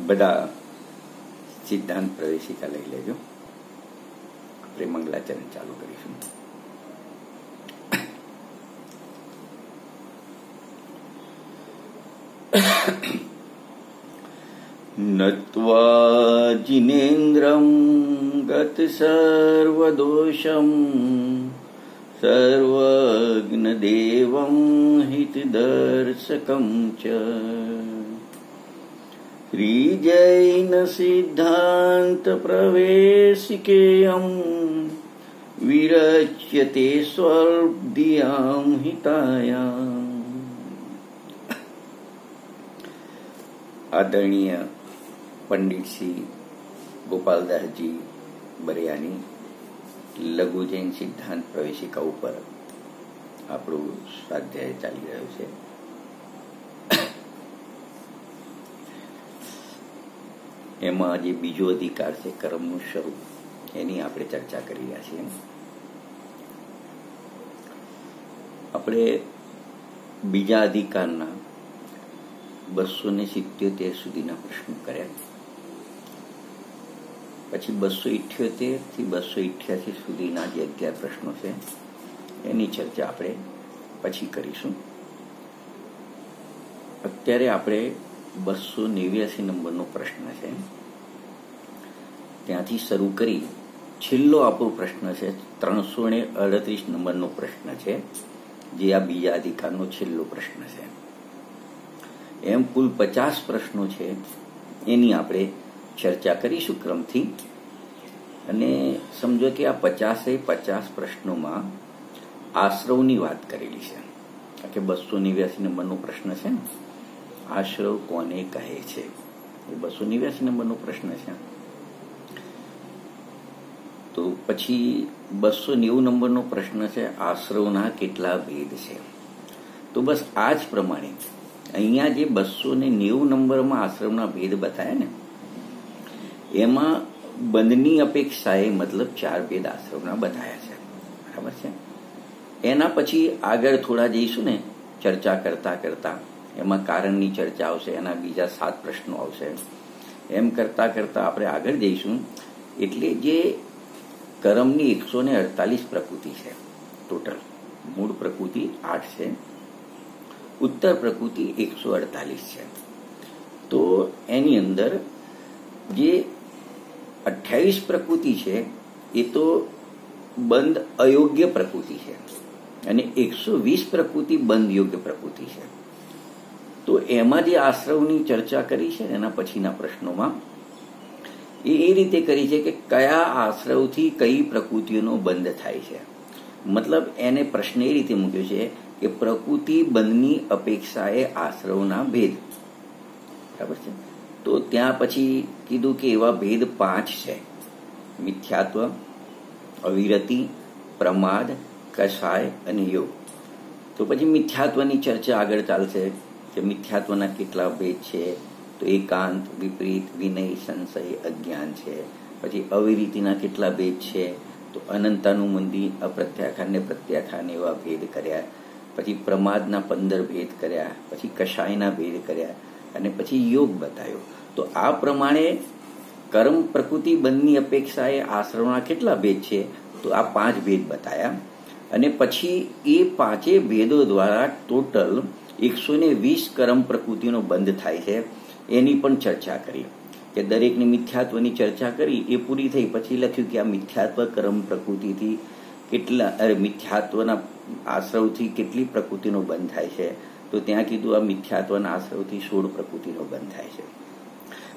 બધા સિદ્ધાંત પ્રવેશિકા લઈ લેજો. આપણે મંગલાચરણ ચાલુ કરીશું. નત્વા જિનેન્દ્રમ ગત સર્વદોષમ સર્વજ્ઞ દેવમ હિતદર્શકમ ચ શ્રીજૈન સિદ્ધાંત પ્રવેશિકેયમ વિરચ્યતે સ્વલ્પધિયામ હિતાયામ. આદરણીય પંડિત શ્રી ગોપાલદાસજી બરિયાની લઘુ જૈન સિદ્ધાંત પ્રવેશિકા ઉપર આપણું સ્વાધ્યાય ચાલી રહ્યો છે. એમાં જે બીજો અધિકાર છે કર્મનું સ્વરૂપ, એની આપણે ચર્ચા કરી રહ્યા છીએ. આપણે બીજા અધિકારના 277 સુધીના પ્રશ્નો કર્યા. પછી 278 થી 288 સુધીના જે 11 પ્રશ્નો છે એની ચર્ચા આપણે પછી કરીશું. અત્યારે આપણે 289 નંબરનો પ્રશ્ન છે ત્યાંથી શરૂ કરી છેલ્લો આપણો પ્રશ્ન છે 338 નંબરનો પ્રશ્ન છે, જે આ બીજા અધિકારનો છેલ્લો પ્રશ્ન છે. એમ કુલ 50 પ્રશ્નો છે, એની આપણે ચર્ચા કરીશું ક્રમથી. અને સમજો કે આ 50 પ્રશ્નોમાં આશ્રવની વાત કરેલી છે. કે 289 નંબરનો પ્રશ્ન છે ને, આશ્રવ કોને કહે છે, એ 289 નંબરનો પ્રશ્ન છે. તો પછી 290 નંબરનો પ્રશ્ન છે, આશ્રવના કેટલા ભેદ છે. તો બસ આ જ પ્રમાણે અહીંયા જે 290 નંબરમાં આશ્રમના ભેદ બતાવ્યા ને, એમાં બંધની અપેક્ષાએ મતલબ 4 ભેદ આશ્રમના બતાવ્યા છે. બરાબર છે. એના પછી આગળ થોડા જઈશું ને, ચર્ચા કરતા કરતા એમાં કારણની ચર્ચા આવશે, એના બીજા 7 પ્રશ્નો આવશે. એમ કરતા કરતા આપણે આગળ જઈશું. એટલે જે કર્મની 148 પ્રકૃતિ છે ટોટલ, મૂળ પ્રકૃતિ 8 છે, ઉત્તર પ્રકૃતિ 148 છે. તો એની અંદર જે 28 પ્રકૃતિ છે એ તો બંધ અયોગ્ય પ્રકૃતિ છે, અને 120 પ્રકૃતિ બંધ યોગ્ય પ્રકૃતિ છે. તો એમાં જે આશ્રવની ચર્ચા કરી છે એના પછીના પ્રશ્નોમાં એ રીતે કરી છે કે કયા આશ્રવથી કઈ પ્રકૃતિઓનો બંધ થાય છે. મતલબ એને પ્રશ્ન એ રીતે મૂક્યો છે કે પ્રકૃતિ બંધની અપેક્ષાએ આશ્રવના ભેદ. બરાબર છે. તો ત્યાં પછી કીધું કે એવા ભેદ 5 છે: મિથ્યાત્વ, અવિરતિ, પ્રમાદ, કષાય અને યોગ. તો પછી મિથ્યાત્વની ચર્ચા આગળ ચાલશે કે મિથ્યાત્વના કેટલા ભેદ છે. તો એકાંત, વિપરીત, વિનય, સંશય, અજ્ઞાન છે. પછી અવિરતિના કેટલા ભેદ છે. તો અનંતાનુબંધી, અપ્રત્યાખાન ને પ્રત્યાખાન એવા ભેદ કર્યા. પછી પ્રમાદના 15 ભેદ કર્યા. પછી કષાયના ભેદ કર્યા, અને પછી યોગ બતાવ્યો. તો આ પ્રમાણે કર્મ પ્રકૃતિ બંધની અપેક્ષાએ આશ્રમના કેટલા ભેદ છે, તો આ 5 ભેદ બતાવ્યા. અને પછી એ 5 ભેદો દ્વારા ટોટલ 120 કર્મ પ્રકૃતિનો બંધ થાય છે, એની પણ ચર્ચા કરી. કે દરેકની મિથ્યાત્વની ચર્ચા કરી, એ પૂરી થઈ. પછી લખ્યું કે આ મિથ્યાત્વ કર્મ પ્રકૃતિથી મિથ્યાત્વના આશ્રવથી કેટલી પ્રકૃતિનો બંધ થાય છે. તો ત્યાં કીધું આ મિથ્યાત્વના આશ્રવથી 16 પ્રકૃતિનો બંધ થાય છે.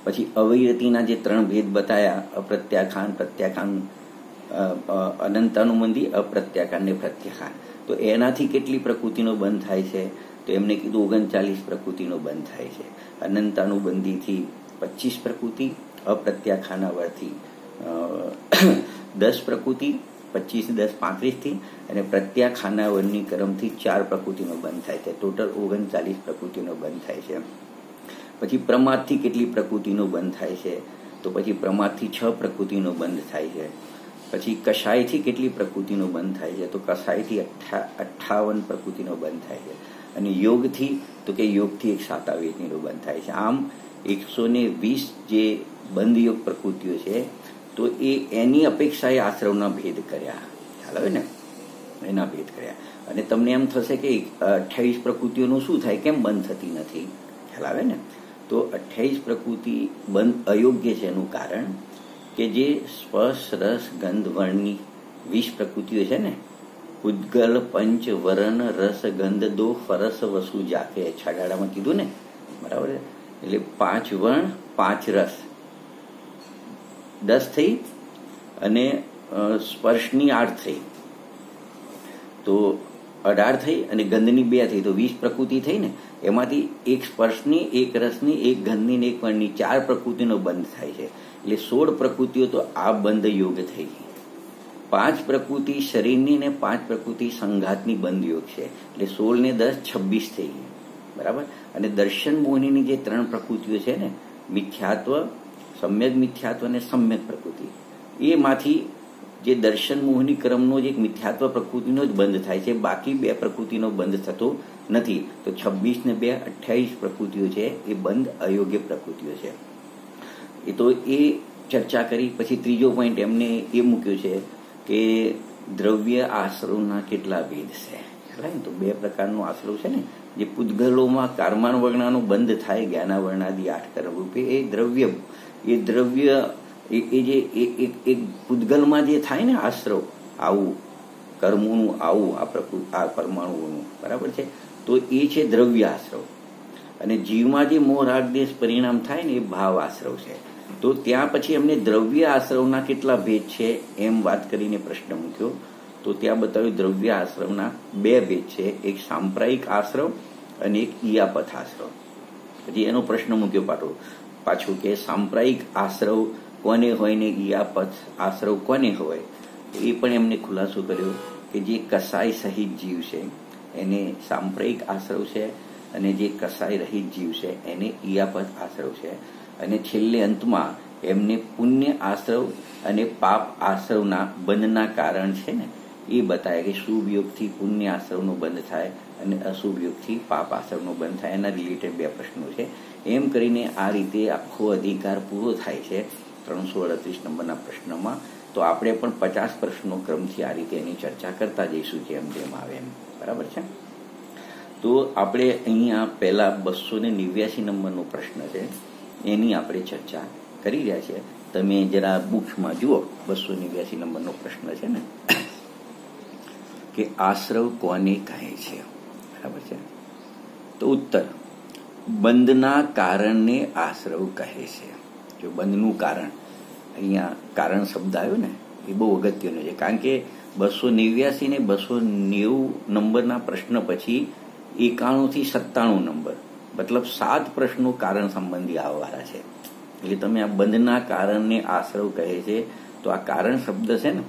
પછી અવિરતિના જે 3 ભેદ બતાયા, અપ્રત્યાખાન, પ્રત્યાખાન, અનંતાનુબંધી, અપ્રત્યાખાન ને પ્રત્યાખાન. તો એનાથી કેટલી પ્રકૃતિનો બંધ થાય છે, તો એમને કીધું 39 પ્રકૃતિનો બંધ થાય છે. અનંતાનુબંધીથી 25 પ્રકૃતિ, અપ્રત્યાખાનાવરથી 10 પ્રકૃતિ, 25, 10, 35 થી, અને પ્રત્યાખાનાવરની કર્મથી 4 પ્રકૃતિનો બંધ થાય છે. ટોટલ 39 પ્રકૃતિનો બંધ થાય છે. પછી પ્રમાદથી કેટલી પ્રકૃતિનો બંધ થાય છે, તો પછી પ્રમાદથી 6 પ્રકૃતિનો બંધ થાય છે. પછી કષાયથી કેટલી પ્રકૃતિનો બંધ થાય છે, તો કષાયથી 58 પ્રકૃતિનો બંધ થાય છે. અને યોગથી તો કે યોગથી 1 સાતાવેદનીનો બંધ થાય છે. આમ 120 જે બંધયોગ પ્રકૃતિઓ છે તો એની અપેક્ષાએ આશ્રવના ભેદ કર્યા, ખ્યાલ આવે ને, એના ભેદ કર્યા. અને તમને એમ થશે કે 28 પ્રકૃતિઓનું શું થાય, કેમ બંધ થતી નથી, ખ્યાલ આવે ને. તો 28 પ્રકૃતિ બંધ અયોગ્ય છે એનું કારણ કે જે સ્પર્શ રસ ગંધ વર્ણની 20 પ્રકૃતિઓ છે ને, ઉદ્ગલ પંચ વરણ રસ ગંધ દો ફરસ વસુ જાકે, છાડામાં કીધું ને, બરાબર. એટલે 5 વર્ણ 5 રસ 10 થઈ, અને સ્પર્શની 8 થઈ તો 18 થઈ, અને ગંધની 2 થઈ તો 20 પ્રકૃતિ થઈ ને. એમાંથી એક સ્પર્શની, એક રસની, એક ગંધની ને એક વર્ણની 4 પ્રકૃતિનો બંધ થાય છે. એટલે 16 પ્રકૃતિઓ તો આ બંધ યોગ થઈ ગઈ. 5 પ્રકૃતિ શરીરની ને 5 પ્રકૃતિ સંઘાતની બંધ યોગ છે. એટલે 16 ને 10 26 થઈ ગઈ, બરાબર. અને દર્શન મોહિની જે 3 પ્રકૃતિઓ છે ને, મિથ્યાત્વ, સમ્યક મિથ્યાત્વ અને સમ્યક પ્રકૃતિ, એમાંથી જે દર્શન મોહિની ક્રમનો જે મિથ્યાત્વ પ્રકૃતિનો જ બંધ થાય છે, બાકી 2 પ્રકૃતિનો બંધ થતો નથી. તો 26 ને 2 28 પ્રકૃતિઓ છે એ બંધ અયોગ્ય પ્રકૃતિઓ છે. એ તો એ ચર્ચા કરી. પછી ત્રીજો પોઈન્ટ એમને એ મૂક્યો છે કે દ્રવ્ય આશ્રવના કેટલા ભેદ છે. તો 2 પ્રકારનો આશ્રવ છે ને, જે પૂતગલોમાં કારમાન વર્ણાનો બંધ થાય, જ્ઞાનાવરણાદિ 8 કર્મ રૂપે, એ દ્રવ્ય એ જે એક પૂતગલમાં જે થાય ને આશ્રવ, આવું કર્મોનું આવું આ પરમાણુઓનું, બરાબર છે. તો એ છે દ્રવ્ય આશ્રવ. અને જીવમાં જે મોહ રાગ દેશ પરિણામ થાય ને, એ ભાવ આશ્રવ છે. તો ત્યાં પછી એમને દ્રવ્ય આશ્રવના કેટલા ભેદ છે એમ વાત કરીને પ્રશ્ન મૂક્યો. તો ત્યાં બતાવ્યું દ્રવ્ય આશ્રવના 2 ભેદ છે, એક સાંપ્રાયિક આશ્રવ અને એક ઈયાપથ આશ્રવ. પછી એનો પ્રશ્ન મૂક્યો પાછું કે સાંપ્રાયિક આશ્રવ કોને હોય ને ઈયાપથ આશ્રવ કોને હોય. એ પણ એમને ખુલાસો કર્યો કે જે કસાય સહિત જીવ છે એને સાંપ્રાયિક આશ્રવ છે, અને જે કસાય રહિત જીવ છે એને ઈયાપથ આશ્રવ છે. અને છેલ્લે અંતમાં એમને પુણ્ય આશ્રવ અને પાપ આશ્રવના બંધના કારણ છે ને એ બતાવે કે શુભ યોગથી પુણ્ય આશ્રવનો બંધ થાય અને અશુભ યોગથી પાપ આશ્રવનો બંધ થાય. એના રિલેટેડ 2 પ્રશ્નો છે. એમ કરીને આ રીતે આખો અધિકાર પૂરો થાય છે 338 નંબરના પ્રશ્નમાં. તો આપણે પણ 50 પ્રશ્નો ક્રમથી આ રીતે એની ચર્ચા કરતા જઈશું જેમ જેમ આવે એમ, બરાબર છે. તો આપણે અહીંયા પહેલા 289 નંબરનો પ્રશ્ન છે એની આપણે ચર્ચા કરી રહ્યા છીએ. તમે જરા બુક્સમાં જુઓ, 289 નંબરનો પ્રશ્ન છે ને, કે આશ્રવ કોને કહે છે, બરાબર છે. તો ઉત્તર, બંધના કારણને આશ્રવ કહે છે. જો બંધનું કારણ, અહીંયા કારણ શબ્દ આવ્યો ને, એ બહુ અગત્યનો છે. કારણ કે 289 ને 290 નંબરના પ્રશ્ન પછી 91 થી 97 નંબર, મતલબ 7 પ્રશ્નો કારણ સંબંધી આવવાના છે. એટલે તમે આ બંધના કારણને આશ્રવ કહે છે, તો આ કારણ શબ્દ છે ને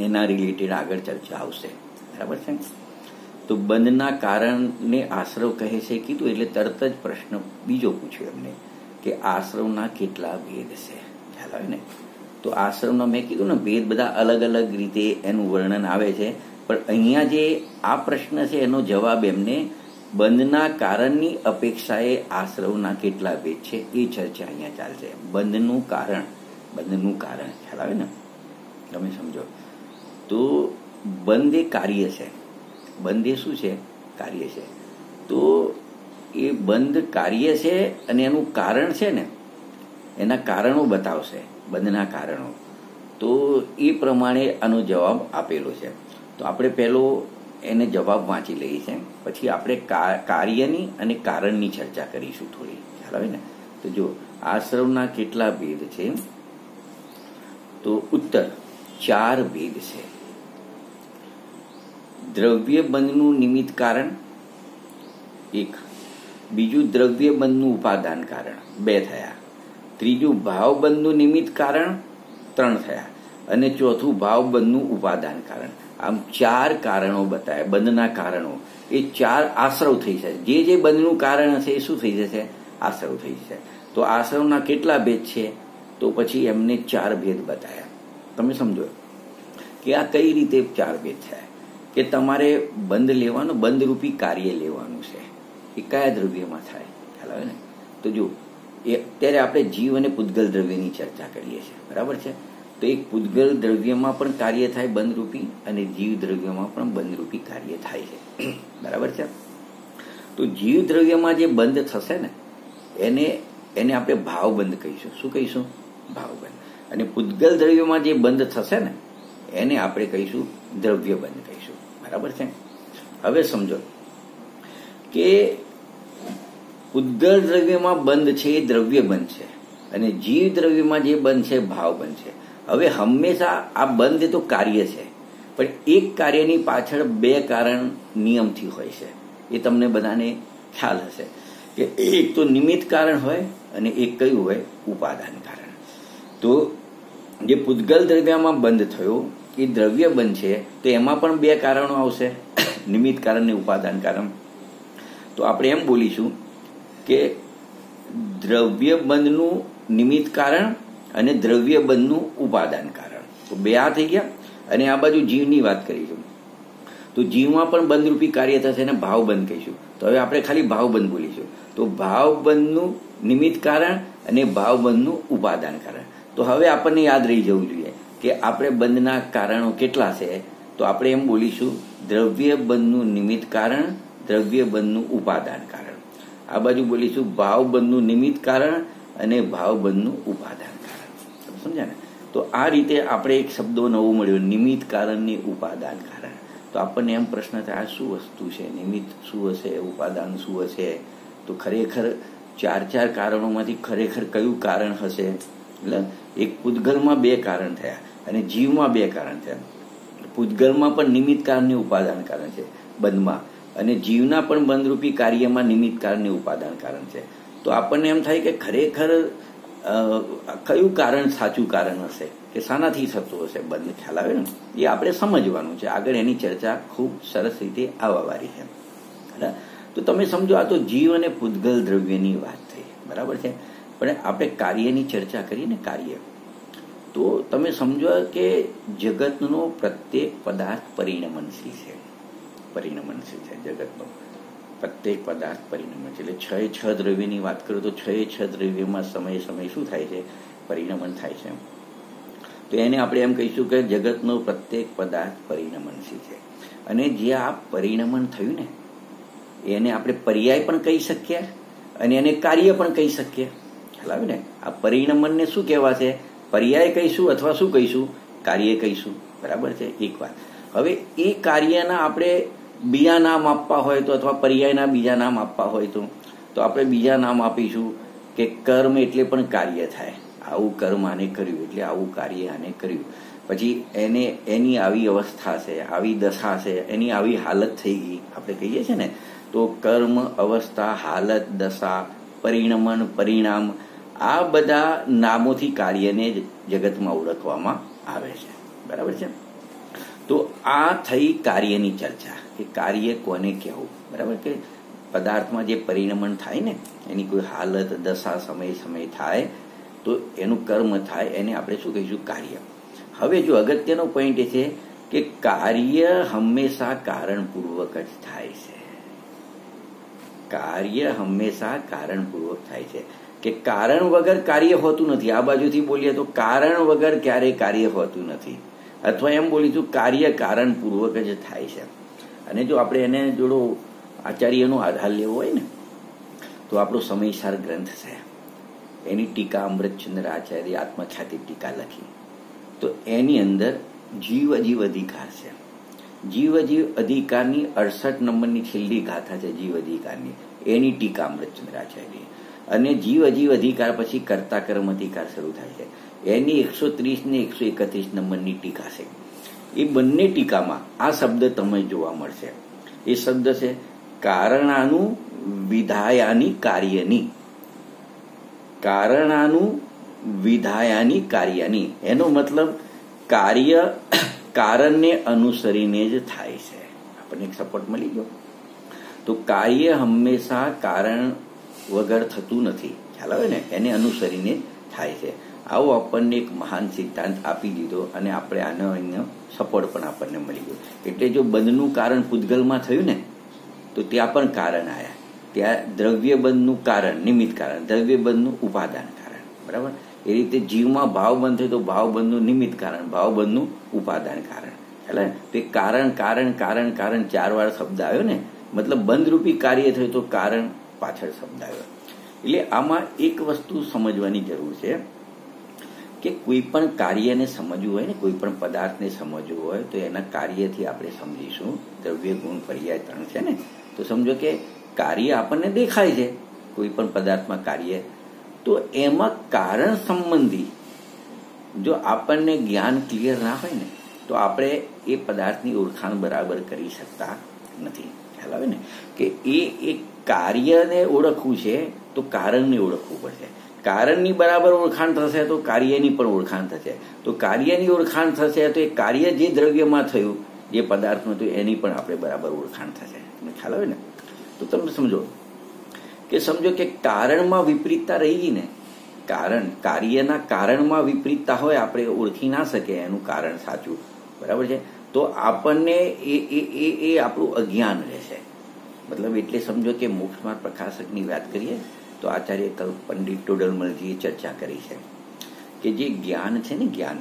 એના રિલેટેડ આગળ ચર્ચા આવશે, બરાબર છે. તો બંધના કારણને આશ્રવ કહે છે કીધું એટલે તરત જ પ્રશ્ન બીજો પૂછ્યો એમને કે આશ્રવના કેટલા ભેદ છે, ખ્યાલ આવે ને. તો આશ્રમનો મેં કીધું ને ભેદ બધા અલગ અલગ રીતે એનું વર્ણન આવે છે, પણ અહીંયા જે આ પ્રશ્ન છે એનો જવાબ એમને બંધના કારણની અપેક્ષાએ આશ્રવના કેટલા ભેદ છે એ ચર્ચા અહીંયા ચાલશે. બંધનું કારણ ખ્યાલ આવે ને, તમે સમજો. તો બંધ એ કાર્ય છે, બંધ એ શું છે, કાર્ય છે. તો એ બંધ કાર્ય છે અને એનું કારણ છે ને, એના કારણો બતાવશે, બંધના કારણો. તો એ પ્રમાણે આનો જવાબ આપેલો છે. તો આપણે પહેલો એને જવાબ વાંચી લઈએ છીએ, પછી આપણે કાર્યની અને કારણની ચર્ચા કરીશું થોડી, ખ્યાલ આવે ને. તો જો આશ્રવના કેટલા ભેદ છે, તો ઉત્તર 4 ભેદ છે. દ્રવ્ય બંધનું નિમિત્ત કારણ 1, બીજું દ્રવ્ય બંધનું ઉપાદાન કારણ 2 થયા, ત્રીજું ભાવ બંધનું નિમિત્ત કારણ 3 થયા, અને ચોથું ભાવ બંધનું ઉપાદાન કારણ. આમ 4 કારણો બતાવ્યા, બંધના કારણો. એ 4 આશ્રવ થઈ જશે. જે બંધનું કારણ હશે એ શું થઈ જશે, આશ્રવ થઈ જશે. તો આશ્રવના કેટલા ભેદ છે, તો પછી એમને 4 ભેદ બતાવ્યા. તમે સમજો કે આ કઈ રીતે 4 ભેદ થયા. કે તમારે બંધ લેવાનું, બંધરૂપી કાર્ય લેવાનું છે. એ કયા દ્રવ્યમાં થાય, ખ્યાલ આવે ને. તો જો અત્યારે આપણે જીવ અને પૂતગલ દ્રવ્યની ચર્ચા કરીએ છીએ, બરાબર છે. તો એક પૂતગલ દ્રવ્યમાં પણ કાર્ય થાય બંધરૂપી, અને જીવ દ્રવ્યમાં પણ બંધરૂપી કાર્ય થાય છે, બરાબર છે. તો જીવ દ્રવ્યમાં જે બંધ થશે ને એને આપણે ભાવબંધ કહીશું. શું કહીશું? ભાવબંધ. અને પૂતગલ દ્રવ્યમાં જે બંધ થશે ને એને આપણે કહીશું દ્રવ્યબંધ કહીશું, બરાબર છે. હવે સમજો કે પૂતગલ દ્રવ્યમાં બંધ છે એ દ્રવ્યબંધ છે, અને જીવ દ્રવ્યમાં જે બંધ છે ભાવબંધ છે. હવે હંમેશા આ બંધ તો કાર્ય છે, પણ એક કાર્યની પાછળ બે કારણ નિયમથી હોય છે. એ તમને બધાને ખ્યાલ હશે કે એક તો નિમિત્ત કારણ હોય અને એક કયું હોય? ઉપાદાન કારણ. તો જે પૂતગલ દ્રવ્યમાં બંધ થયો એ દ્રવ્ય બંધ છે, તો એમાં પણ બે કારણો આવશે, નિમિત્ત કારણ ને ઉપાદાન કારણ. તો આપણે એમ બોલીશું કે દ્રવ્ય બંધનું નિમિત્ત કારણ અને દ્રવ્ય બંધનું ઉપાદાન કારણ. તો બે આ થઈ ગયા. અને આ બાજુ જીવની વાત કરીશું, તો જીવમાં પણ બંધરૂપી કાર્ય થશે અને ભાવબંધ કહીશું. તો હવે આપણે ખાલી ભાવબંધ બોલીશું. તો ભાવબંધનું નિમિત્ત કારણ અને ભાવબંધનું ઉપાદાન કારણ. તો હવે આપણને યાદ રહી જવું જોઈએ કે આપણે બંધના કારણો કેટલા છે. તો આપણે એમ બોલીશું દ્રવ્ય બંધનું નિમિત્ત કારણ, દ્રવ્ય બંધનું ઉપાદાન કારણ. આ બાજુ બોલીશું ભાવબંધનું નિમિત્ત કારણ અને ભાવબંધનું ઉપાદાન કારણ. સમજ્યા ને? તો આ રીતે આપણે એક શબ્દો નવો મળ્યો, નિમિત્ત કારણ ને ઉપાદાન કારણ. તો આપણને એમ પ્રશ્ન થાય આ શું વસ્તુ છે? નિમિત્ત શું હશે? ઉપાદાન શું હશે? તો ખરેખર ચાર કારણોમાંથી ખરેખર કયું કારણ હશે? એટલે એક પૂતગલમાં બે કારણ થયા અને જીવમાં બે કારણ થયા. પૂતગલમાં પણ નિમિત્ત કારણ ને ઉપાદાન કારણ છે બંધમાં, અને જીવના પણ બંધરૂપી કાર્યમાં નિમિત્ત કારણ ને ઉપાદાન કારણ છે. તો આપણને એમ થાય કે ખરેખર કયું કારણ સાચું કારણ હશે, કે શાનાથી થતું હશે બંધ? ખ્યાલ આવે ને? એ આપણે સમજવાનું છે. આગળ એની ચર્ચા ખૂબ સરસ રીતે આવવાવાળી છે. તો તમે સમજો, આ તો જીવ અને પૂતગલ દ્રવ્યની વાત થઈ, બરાબર છે. પણ આપણે કાર્યની ચર્ચા કરીએ ને, કાર્ય, તો તમે સમજો કે જગતનો પ્રત્યેક પદાર્થ પરિણમનશીલ છે. પરિણમનશીલ છે જગતનો પ્રત્યેક પદાર્થ પરિણમનશીલ. એટલે છ દ્રવ્યની વાત કરું તો છ દ્રવ્યમાં સમય શું થાય છે? પરિણમન થાય છે. તો એને આપણે એમ કહીશું કે જગતનો પ્રત્યેક પદાર્થ પરિણમનશીલ છે. અને જે આ પરિણમન થયું ને એને આપણે પર્યાય પણ કહી શકીએ અને એને કાર્ય પણ કહી શકીએ. ખ્યાલ આવે ને? આ પરિણમનને શું કહેવાશે? પર્યાય કહીશું અથવા શું કહીશું? કાર્ય કહીશું, બરાબર છે. એક વાત. હવે એ કાર્યના આપણે બીજા નામ આપવા હોય તો, અથવા પર્યાયના બીજા નામ આપવા હોય તો આપણે બીજા નામ આપીશું કે કર્મ એટલે પણ કાર્ય થાય. આવું કર્મ આને કર્યું એટલે આવું કાર્ય આને કર્યું. પછી એની આવી અવસ્થા છે, આવી દશા છે, એની આવી હાલત થઈ ગઈ, આપણે કહીએ છીએ ને. તો કર્મ, અવસ્થા, હાલત, દશા, પરિણમન, પરિણામ, આ બધા નામોથી કાર્યને જગતમાં ઓળખવામાં આવે છે, બરાબર છે. તો આ થઈ કાર્યની ચર્ચા, કે કાર્ય કોને કહેવું, બરાબર. કે પદાર્થમાં જે પરિણમન થાય ને, એની કોઈ હાલત, દશા, સમય થાય તો એનું કર્મ થાય, એને આપણે શું કહીશું? કાર્ય. હવે જો અગત્યનો પોઈન્ટ એ છે કે કાર્ય હંમેશા કારણપૂર્વક જ થાય છે. કાર્ય હંમેશા કારણપૂર્વક થાય છે, કે કારણ વગર કાર્ય હોતું નથી. આ બાજુથી બોલીએ તો કારણ વગર ક્યારેય કાર્ય હોતું નથી. અથવા એમ બોલીશું કાર્ય કારણપૂર્વક જ થાય છે. અને જો આપણે એને જોડો આચાર્યનો આધાર લેવો હોય ને, તો આપણો સમયસાર ગ્રંથ છે, એની ટીકા અમૃતચંદ્ર આચાર્ય આત્મખ્યાતિ ટીકા લખી. તો એની અંદર જીવ અજીવ અધિકાર છે. જીવ અજીવ અધિકારની 68 નંબરની છેલ્લી ગાથા છે જીવ અધિકારની, એની ટીકા અમૃતચંદ્ર આચાર્ય. અને જીવ અજીવ અધિકાર પછી કર્તા કર્મ અધિકાર શરૂ થાય છે, એની 130 ને 131 નંબરની ટીકા છે. એ બંને ટીકામાં આ શબ્દ તમને જોવા મળશે. એ શબ્દ છે કારણાનું વિધાયાની કાર્યની. કારણાનું વિધાયાની કાર્યની, એનો મતલબ કાર્ય કારણને અનુસરીને જ થાય છે. આપણને એક સપોર્ટ મળી ગયો. તો કાર્ય હંમેશા કારણ વગર થતું નથી. ખ્યાલ આવે ને? એને અનુસરીને થાય છે. આવો આપણને એક મહાન સિદ્ધાંત આપી દીધો, અને આપણે આનો અહીંયા સપોર્ટ પણ આપણને મળી ગયો. એટલે જો બંધનું કારણ પૂતગલમાં થયું ને, તો ત્યાં પણ કારણ આવ્યા, ત્યાં દ્રવ્યબંધનું કારણ નિમિત્ત કારણ, દ્રવ્યબંધનું ઉપાદાન કારણ. બરાબર. એ રીતે જીવમાં ભાવબંધ થાય તો ભાવબંધનું નિમિત્ત કારણ, ભાવબંધનું ઉપાદાન કારણ. એટલે તે કારણ કારણ કારણ કારણ 4 વાર શબ્દ આવ્યો ને, મતલબ બંધરૂપી કાર્ય થયું તો કારણ પાછળ શબ્દ આવ્યો. એટલે આમાં એક વસ્તુ સમજવાની જરૂર છે કે કોઈ પણ કાર્યને સમજવું હોય ને, કોઈ પણ પદાર્થને સમજવું હોય તો એના કાર્યથી આપણે સમજીશું. દ્રવ્ય ગુણ પર્યાય 3 છે ને, તો સમજો કે કાર્ય આપણને દેખાય છે કોઈ પણ પદાર્થમાં કાર્ય, તો એમાં કારણ સંબંધી જો આપણને જ્ઞાન ક્લિયર ના હોય ને તો આપણે એ પદાર્થની ઓળખાણ બરાબર કરી શકતા નથી. ખ્યાલ આવે ને કે એ કાર્યને ઓળખવું છે તો કારણને ઓળખવું પડશે. કારણની બરાબર ઓળખાણ થશે તો કાર્યની પણ ઓળખાણ થશે. તો કાર્યની ઓળખાણ થશે તો એ કાર્ય જે દ્રવ્યમાં થયું, જે પદાર્થમાં થયું, એની પણ આપણે બરાબર ઓળખાણ થશે. તમને ખ્યાલ આવે ને? તો તમે સમજો કે કારણમાં વિપરીતતા રહી ગઈ ને, કાર્યના કારણમાં વિપરીતતા હોય, આપણે ઓળખી ના શકે એનું કારણ સાચું. બરાબર છે. તો આપણને એ આપણું અજ્ઞાન રહેશે. મતલબ એટલે સમજો કે મોક્ષમાં પ્રકાશકની વાત કરીએ તો આચાર્ય પંડિત ટોડરમલજીએ ચર્ચા કરી છે કે જે જ્ઞાન છે ને, જ્ઞાન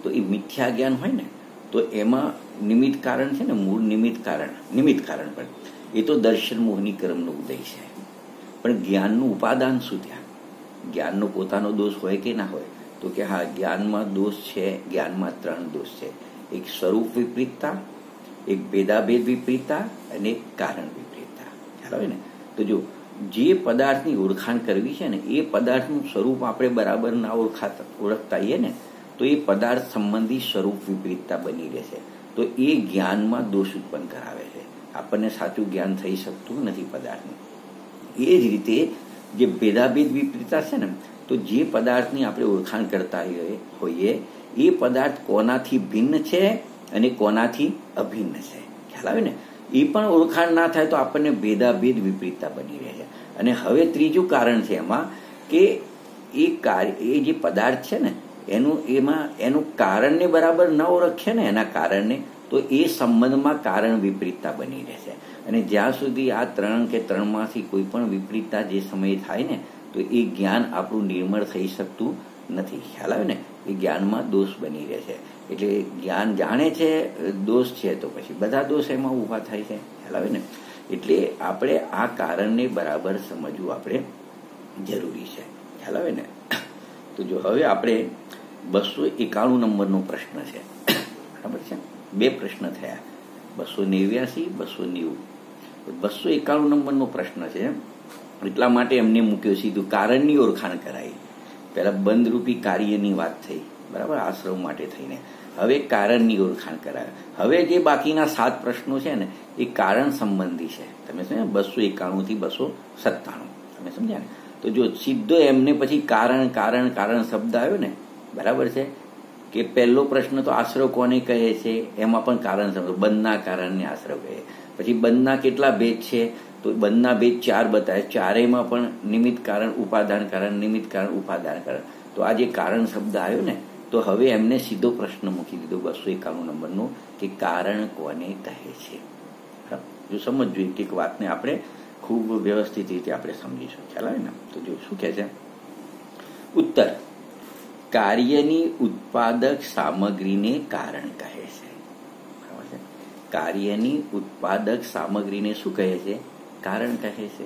તો એ મિથ્યા જ્ઞાન હોય ને તો એમાં નિમિત્ત કારણ છે ને, મૂળ નિમિત્ત કારણ પણ એ તો દર્શન મોહની કર્મનો ઉદય છે. પણ જ્ઞાનનું ઉપાદાન શું? ત્યાં જ્ઞાનનો પોતાનો દોષ હોય કે ના હોય? તો કે હા, જ્ઞાનમાં દોષ છે. જ્ઞાનમાં 3 દોષ છે. એક સ્વરૂપ વિપરીતતા, એક ભેદાભેદ વિપરીતતા અને એક કારણ વિપરીતતા. ખ્યાલ આવે ને? તો જો જે પદાર્થની ઓળખાણ કરવી છે ને, એ પદાર્થનું સ્વરૂપ આપણે બરાબર ના ઓળખતા હોઈએ ને તો એ પદાર્થ સંબંધી સ્વરૂપ વિપરીતતા બની રહેશે. તો એ જ્ઞાનમાં દોષ ઉત્પન્ન કરાવે છે. આપણને સાચું જ્ઞાન થઈ શકતું નથી પદાર્થનું. એ જ રીતે જે ભેદાભેદ વિપરીતતા છે ને, તો જે પદાર્થની આપણે ઓળખાણ કરતા હોઈએ એ પદાર્થ કોનાથી ભિન્ન છે અને કોનાથી અભિન્ન છે. ખ્યાલ આવે ને? એ પણ ઓળખાણ ના થાય તો આપણને ભેદાભેદ વિપરીતતા બની રહે છે. અને હવે ત્રીજું કારણ છે એમાં કે એ જે પદાર્થ છે ને એનું કારણને બરાબર ન ઓળખે ને, એના કારણને, તો એ સંબંધમાં કારણ વિપરીતતા બની રહેશે. અને જ્યાં સુધી આ 3 કે 3માંથી કોઈ પણ વિપરીતતા જે સમયે થાય ને તો એ જ્ઞાન આપણું નિર્મળ થઈ શકતું નથી. ખ્યાલ આવે ને? એ જ્ઞાનમાં દોષ બની રહેશે. એટલે જ્ઞાન જાણે છે દોષ છે તો પછી બધા દોષ એમાં ઊભા થાય છે. ખ્યાલ આવે ને? એટલે આપણે આ કારણને બરાબર સમજવું આપણે જરૂરી છે. ખ્યાલ આવે ને? તો જો હવે આપણે 291 નંબરનો પ્રશ્ન છે. બરાબર છે? 2 પ્રશ્ન થયા, 289, 290. 291 નંબરનો પ્રશ્ન છે. એટલા માટે એમને મૂક્યો સીધું કારણની ઓળખાણ કરાઈ. પહેલા બંધરૂપી કાર્યની વાત થઈ, બરાબર, આશ્રમ માટે થઈને. હવે કારણની ઓળખાણ કરાય. હવે જે બાકીના 7 પ્રશ્નો છે ને એ કારણ સંબંધી છે. તમે સમજ્યા? 291 થી 297 તમે સમજ્યા ને? તો જો સીધો એમને પછી કારણ કારણ કારણ શબ્દ આવ્યો ને, બરાબર છે, કે પહેલો પ્રશ્ન તો આશ્રવ કોને કહે છે એમાં પણ કારણ સમજો, બંધના કારણને આશ્રવ કહે. પછી બંધના કેટલા ભેદ છે તો બંધના ભેદ 4 બતાવે. ચારેયમાં પણ નિમિત્ત કારણ, ઉપાદાન કારણ, નિમિત્ત કારણ, ઉપાદાન કારણ. તો આ જે કારણ શબ્દ આવ્યો ને તો હવે એમને સીધો પ્રશ્ન મૂકી દીધો 291 નંબરનો કે કારણ કોને કહે છે. જો સમજજો એક વાતને આપણે ખૂબ વ્યવસ્થિત રીતે આપણે સમજીશું. ખ્યાલ આવે ને? તો જો શું કહે છે ઉત્તર: કાર્યની ઉત્પાદક સામગ્રીને કારણ કહે છે. બરાબર છે? કાર્યની ઉત્પાદક સામગ્રીને શું કહે છે? કારણ કહે છે.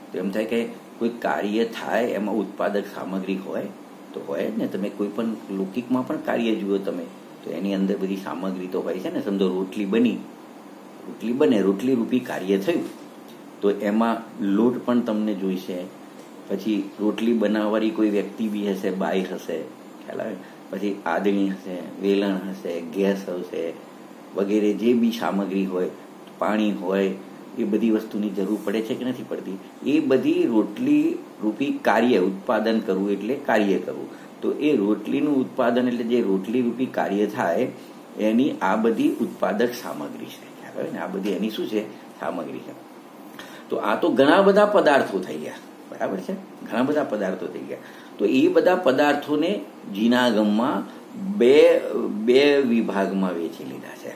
તો એમ થાય કે કોઈ કાર્ય થાય એમાં ઉત્પાદક સામગ્રી હોય તો હોય જ ને. તમે કોઈ પણ લૌકિકમાં પણ કાર્ય જુઓ તમે તો એની અંદર બધી સામગ્રી તો હોય છે ને. સમજો રોટલી બને, રોટલી રૂપી કાર્ય થયું તો એમાં લોટ પણ તમને જોઈશે. પછી રોટલી બનાવવાળી કોઈ વ્યક્તિ બી હશે, બાઈ હશે. ખ્યાલ આવે? પછી આદણી હશે, વેલણ હશે, ગેસ હશે, વગેરે જે બી સામગ્રી હોય, પાણી હોય, એ બધી વસ્તુની જરૂર પડે છે કે નથી પડતી? એ બધી રોટલી રૂપી કાર્ય ઉત્પાદન કરવું એટલે કાર્ય કરવું. તો એ રોટલીનું ઉત્પાદન એટલે જે રોટલી રૂપી કાર્ય થાય એની આ બધી ઉત્પાદક સામગ્રી છે. આ બધી એની શું છે? સામગ્રી છે. તો આ તો ઘણા બધા પદાર્થો થઈ ગયા. બરાબર છે? ઘણા બધા પદાર્થો થઈ ગયા. તો એ બધા પદાર્થોને જીનાગમમાં બે વિભાગમાં વેચી લીધા છે.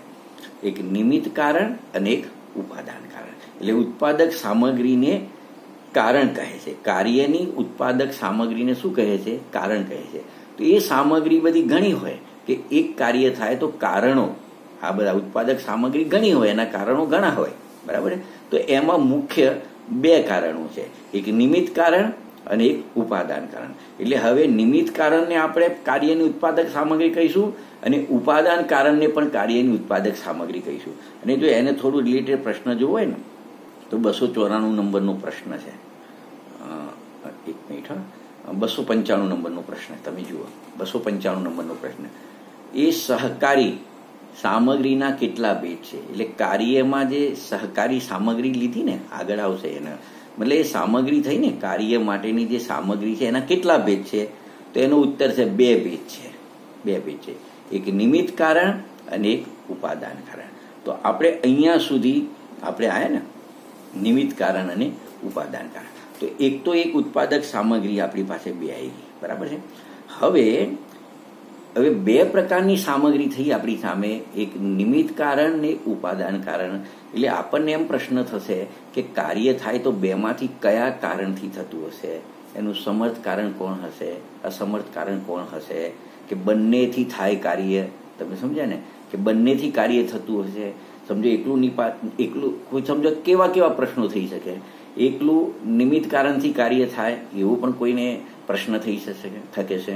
એક નિમિત્ત કારણ અને એક ઉપાદાન કારણ. એટલે ઉત્પાદક સામગ્રીને કારણ કહે છે. કાર્યની ઉત્પાદક સામગ્રીને શું કહે છે? કારણ કહે છે. તો એ સામગ્રી બધી ઘણી હોય કે એક કાર્ય થાય તો કારણો, આ બધા ઉત્પાદક સામગ્રી ઘણી હોય, એના કારણો ઘણા હોય, બરાબર છે. તો એમાં મુખ્ય બે કારણો છે, એક નિમિત્ત કારણ અને એક ઉપાદાન કારણ. એટલે હવે નિમિત્ત કારણને આપણે કાર્યની ઉત્પાદક સામગ્રી કહીશું અને ઉપાદાન કારણને પણ કાર્યની ઉત્પાદક સામગ્રી કહીશું. અને જો એને થોડું રિલેટેડ પ્રશ્ન જોવો હોય ને તો 294 નંબરનો પ્રશ્ન છે. એક મિનિટ, 295 નંબરનો પ્રશ્ન તમે જુઓ. 295 નંબરનો પ્રશ્ન, એ સહકારી સામગ્રીના કેટલા ભેદ છે? એટલે કાર્યમાં જે સહકારી સામગ્રી લીધી ને, આગળ આવશે એના મતલબ એ સામગ્રી થઈ ને કાર્ય માટેની જે સામગ્રી છે એના કેટલા ભેદ છે? તો એનો ઉત્તર છે બે ભેદ છે. બે ભેદ છે, એક નિમિત્ત કારણ અને એક ઉપાદાન કારણ. તો આપણે અહીંયા સુધી આપણે આયા ને નિમિત્ત કારણ અને ઉપાદાન કારણ. તો એક ઉત્પાદક સામગ્રી આપણી પાસે બે આવી ગઈ, બરાબર છે. હવે બે પ્રકારની સામગ્રી થઈ આપણી સામે, એક નિમિત્ત કારણ ને ઉપાદાન કારણ. એટલે આપણને એમ પ્રશ્ન થશે કે કાર્ય થાય તો બેમાંથી કયા કારણથી થતું હશે? એનું સમર્થ કારણ કોણ હશે, અસમર્થ કારણ કોણ હશે? કે બંનેથી થાય કાર્ય? તમે સમજ્યા ને કે બંનેથી કાર્ય થતું હશે? સમજો એકલું કોઈ સમજો કેવા પ્રશ્નો થઈ શકે? એકલું નિમિત્ત કારણથી કાર્ય થાય એવું પણ કોઈને પ્રશ્ન થઈ શકે છે.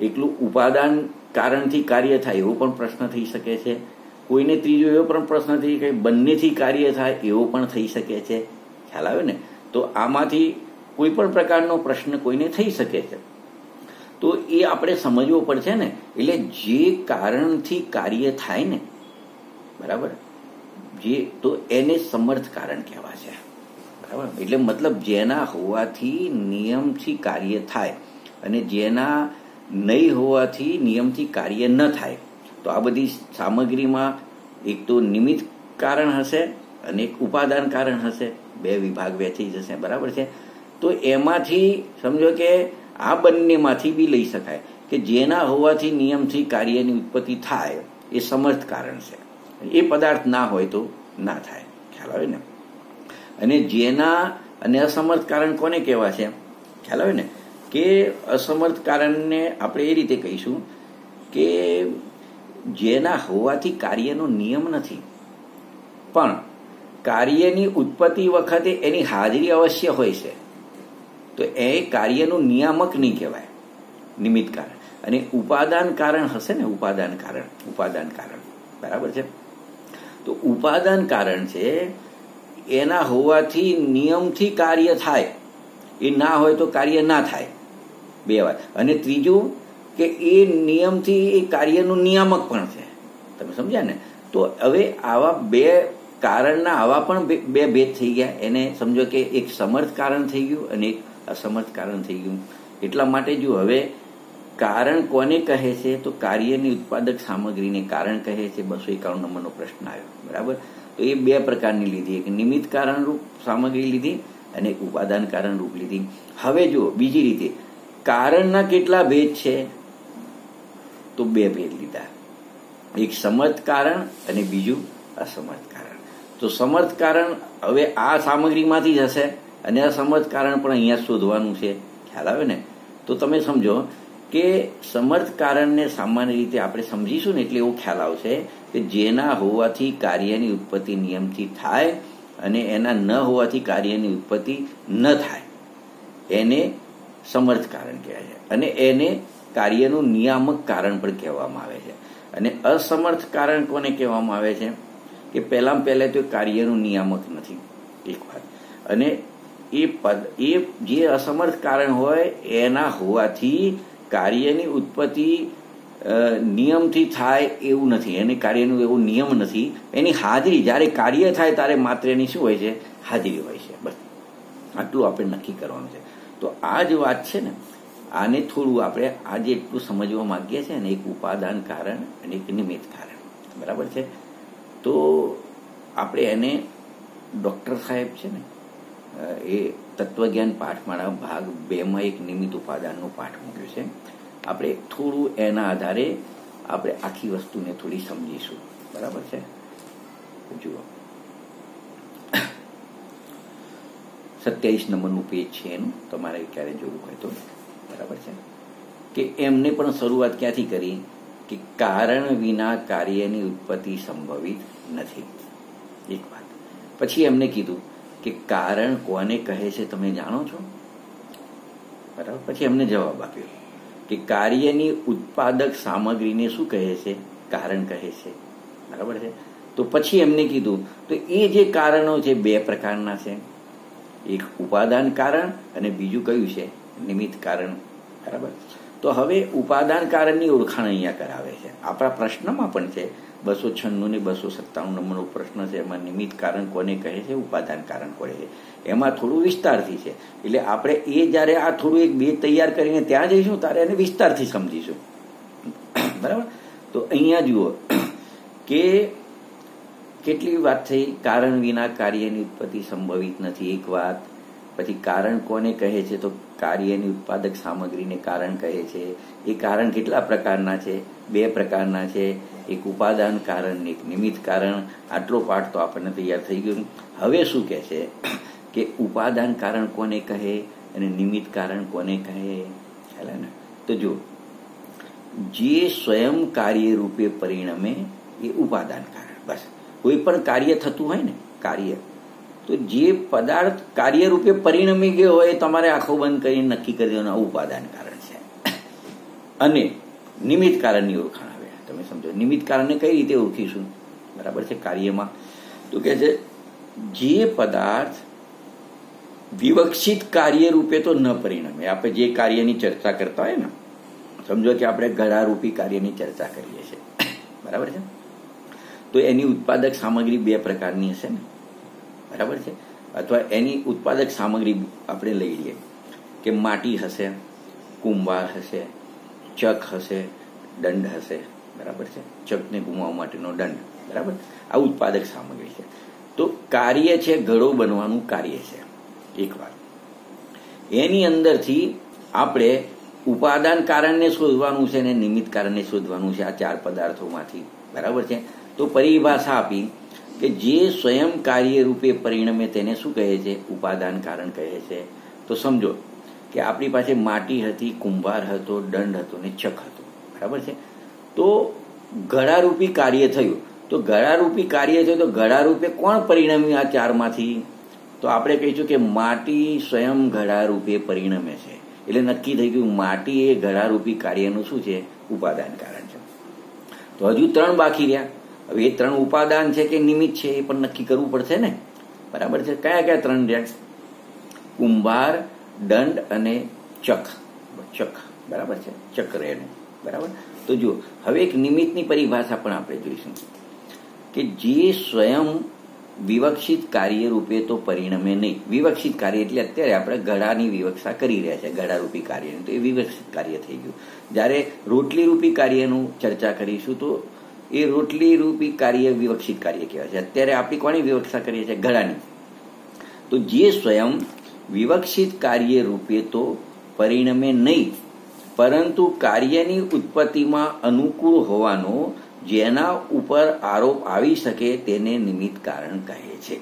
એકલું ઉપાદાન કારણથી કાર્ય થાય એવો પણ પ્રશ્ન થઈ શકે છે. કોઈને ત્રીજો એવો પણ પ્રશ્ન થઈ શકે બંનેથી કાર્ય થાય એવો પણ થઈ શકે છે. ખ્યાલ આવે ને? તો આમાંથી કોઈ પણ પ્રકારનો પ્રશ્ન કોઈને થઈ શકે છે. તો એ આપણે સમજવો પડશે ને. એટલે જે કારણથી કાર્ય થાય ને, બરાબર, તો એને સમર્થ કારણ કહેવાશે, બરાબર. એટલે મતલબ જેના હોવાથી નિયમથી કાર્ય થાય અને જેના નહીં હોવાથી નિયમથી કાર્ય ન થાય. તો આ બધી સામગ્રીમાં એક તો નિમિત્ત કારણ હશે અને એક ઉપાદાન કારણ હશે. બે વિભાગ વહેંચાઈ જશે, બરાબર છે. તો એમાંથી સમજો કે આ બંનેમાંથી બી લઈ શકાય કે જેના હોવાથી નિયમથી કાર્યની ઉત્પત્તિ થાય એ સમર્થ કારણ છે. એ પદાર્થ ના હોય તો ના થાય. ખ્યાલ આવે ને? અને જેના અને અસમર્થ કારણ કોને કહેવાશે? ખ્યાલ આવે ને? કે અસમર્થ કારણને આપણે એ રીતે કહીશું કે જેના હોવાથી કાર્યનો નિયમ નથી પણ કાર્યની ઉત્પત્તિ વખતે એની હાજરી અવશ્ય હોય છે, તો એ કાર્યનું નિયામક નહીં કહેવાય, નિમિત્ત કારણ. અને ઉપાદાન કારણ હશે ને, ઉપાદાન કારણ, બરાબર છે. તો ઉપાદાન કારણ છે એના હોવાથી નિયમથી કાર્ય થાય, એ ના હોય તો કાર્ય ના થાય. બે વાત. અને ત્રીજું કે એ નિયમથી એ કાર્યનું નિયામક પણ છે. તમે સમજ્યા ને? તો હવે આવા બે કારણના આવા પણ બે ભેદ થઈ ગયા. એને સમજો કે એક સમર્થ કારણ થઈ ગયું અને એક અસમર્થ કારણ થઈ ગયું. એટલા માટે જો હવે કારણ કોને કહે છે? તો કાર્યની ઉત્પાદક સામગ્રીને કારણ કહે છે. 251 નંબરનો પ્રશ્ન આવ્યો, બરાબર. તો એ બે પ્રકારની લીધી, એક નિમિત્ત કારણ રૂપ સામગ્રી લીધી અને એક ઉપાદાન કારણ રૂપ લીધી. હવે જો બીજી રીતે કારણના કેટલા ભેદ છે? તો બે ભેદ લીધા, એક સમર્થ કારણ અને બીજું અસમર્થ કારણ. તો સમર્થ કારણ હવે આ સામગ્રીમાંથી જ હશે અને અસમર્થ કારણ પણ અહીંયા શોધવાનું છે. ખ્યાલ આવે ને? તો તમે સમજો કે સમર્થ કારણને સામાન્ય રીતે આપણે સમજીશું ને એટલે એવો ખ્યાલ આવશે કે જેના હોવાથી કાર્યની ઉત્પત્તિ નિયમથી થાય અને એના ન હોવાથી કાર્યની ઉત્પત્તિ ન થાય એને સમર્થ કારણ કહેવાય છે. અને એને કાર્યનું નિયામક કારણ પણ કહેવામાં આવે છે. અને અસમર્થ કારણ કોને કહેવામાં આવે છે? કે પહેલા તો કાર્યનું નિયામક નથી, એક વાત. અને એ જે અસમર્થ કારણ હોય એના હોવાથી કાર્યની ઉત્પત્તિ નિયમથી થાય એવું નથી, એને કાર્યનું એવો નિયમ નથી. એની હાજરી, જ્યારે કાર્ય થાય ત્યારે માત્ર એની શું હોય છે? હાજરી હોય છે. બસ આટલું આપણે નક્કી કરવાનું છે. તો આ જ વાત છે ને, આને થોડું આપણે આજે એટલું સમજવા માંગીએ છીએ ને, એક ઉપાદાન કારણ અને એક નિમિત્ત કારણ, બરાબર છે. તો આપણે એને ડૉક્ટર સાહેબ છે ને એ તત્વજ્ઞાન પાઠમાળા ભાગ 2માં એક નિમિત્ત ઉપાદાનનો પાઠ મૂક્યો છે. આપણે થોડું એના આધારે આપણે આખી વસ્તુને થોડી સમજીશું, બરાબર છે. જુઓ, 27 નંબરનું પેજ છે એનું, તમારે ક્યારે જોવું હોય તો, બરાબર છે. કે એમને પણ શરૂઆત ક્યાંથી કરી કે કારણ વિના કાર્યની ઉત્પત્તિ સંભવિત નથી, એક વાત. પછી એમને કીધું કે કારણ કોને કહે છે તમે જાણો છો, બરાબર. પછી એમને જવાબ આપ્યો કે કાર્યની ઉત્પાદક સામગ્રીને શું કહે છે, કારણ કહે છે, બરાબર છે. તો પછી એમને કીધું તો એ જે કારણો છે બે પ્રકારના છે, એક ઉપાદાન કારણ અને બીજું કયું છે, નિમિત્ત કારણ, બરાબર. તો હવે ઉપાદાન કારણની ઓળખાણ અહીંયા કરાવે છે. આપણા પ્રશ્નમાં પણ છે 296 ને 297 નંબરનો પ્રશ્ન છે, એમાં નિમિત્ત કારણ કોને કહે છે, ઉપાદાન કારણ કોને છે, એમાં થોડું વિસ્તારથી છે. એટલે આપણે એ જ્યારે આ થોડું એક બે તૈયાર કરીને ત્યાં જઈશું ત્યારે એને વિસ્તારથી સમજીશું, બરાબર. તો અહીંયા જુઓ કે કેટલી વાત થઈ, કારણ વિના કાર્યની ઉત્પત્તિ સંભવિત નથી, એક વાત. પછી કારણ કોને કહે છે, તો કાર્યની ઉત્પાદક સામગ્રીને કારણ કહે છે. એ કારણ કેટલા પ્રકારના છે, બે પ્રકારના છે, એક ઉપાદાન કારણ ને એક નિમિત્ત કારણ. આટલો પાઠ તો આપણને તૈયાર થઈ ગયો. હવે શું કહે છે કે ઉપાદાન કારણ કોને કહે અને નિમિત્ત કારણ કોને કહે, ખ્યાલ ને. તો જો જે સ્વયં કાર્ય રૂપે પરિણમે એ ઉપાદાન કારણ. બસ કોઈ પણ કાર્ય થતું હોય ને, કાર્ય, તો જે પદાર્થ કાર્ય રૂપે પરિણમી ગયો હોય તમારે આંખો બંધ કરીને નક્કી કરી દેવાનું ઉપાદાન કારણ છે. અને નિમિત્ત કારણની ઓળખાણ આવે, તમે સમજો. નિમિત્ત કારણને કઈ રીતે ઓળખીશું, બરાબર છે, કાર્યમાં. તો કે છે જે પદાર્થ વિવક્ષિત કાર્ય રૂપે તો ન પરિણમે. આપણે જે કાર્યની ચર્ચા કરતા હોય ને, સમજો કે આપણે ઘડારૂપી કાર્યની ચર્ચા કરીએ છીએ, બરાબર છે. તો એની ઉત્પાદક સામગ્રી બે પ્રકારની હશે ને, બરાબર છે. અથવા એની ઉત્પાદક સામગ્રી આપણે લઈ લઈએ કે માટી હશે, કુંભાર હશે, ચક હશે, દંડ હશે, બરાબર છે. ચકને ગુમાવવા માટેનો દંડ, બરાબર. આ ઉત્પાદક સામગ્રી છે. તો કાર્ય છે ઘડો બનવાનું કાર્ય છે, એક વાત. એની અંદરથી આપણે ઉપાદાન કારણને શોધવાનું છે અને નિમિત્ત કારણને શોધવાનું છે, આ ચાર પદાર્થોમાંથી, બરાબર છે. તો પરિભાષા આપી કે જે સ્વયં કાર્ય રૂપે પરિણમે તેને શું કહે છે, ઉપાદાન કારણ કહે છે. તો સમજો કે આપણી પાસે માટી હતી, કુંભાર હતો, દંડ હતો ને ચક હતો, બરાબર છે. તો ઘડારૂપી કાર્ય થયું. તો ઘડારૂપી કાર્ય થયું તો ઘડારૂપે કોણ પરિણમ્યું આ ચારમાંથી, તો આપણે કહીશું કે માટી સ્વયં ઘડારૂપે પરિણમે છે. એટલે નક્કી થઈ ગયું માટી એ ઘડારૂપી કાર્યનું શું છે, ઉપાદાન કારણ છે. તો હજુ ત્રણ બાકી રહ્યા. હવે એ ત્રણ ઉપાદાન છે કે નિમિત્ત છે એ પણ નક્કી કરવું પડશે ને, બરાબર છે. કયા કયા ત્રણ રહ્યા, કુંભાર, દંડ અને ચક, બરાબર છે, ચક્ર એનું, બરાબર. તો જો હવે એક નિમિત્તની પરિભાષા પણ આપણે જોઈશું કે જે સ્વયં વિવક્ષિત કાર્ય રૂપે તો પરિણમે નહીં. વિવક્ષિત કાર્ય એટલે અત્યારે આપણે ઘડાની વિવક્ષા કરી રહ્યા છે, ઘડારૂપી કાર્યની, તો એ વિવક્ષિત કાર્ય થઈ ગયું. જ્યારે રોટલી રૂપી કાર્યનું ચર્ચા કરીશું તો એ રોટલી રૂપી કાર્ય વિવક્ષિત કાર્ય કહેવાય છે. અત્યારે આપણે કોની વિવક્ષા કરીએ છીએ, ઘડાની. તો જે સ્વયં વિવક્ષિત કાર્ય રૂપે તો પરિણમે નહીં, પરંતુ કાર્યની ઉત્પત્તિમાં અનુકૂળ હોવાનો જેના ઉપર આરોપ આવી શકે તેને નિમિત્ત કારણ કહે છે.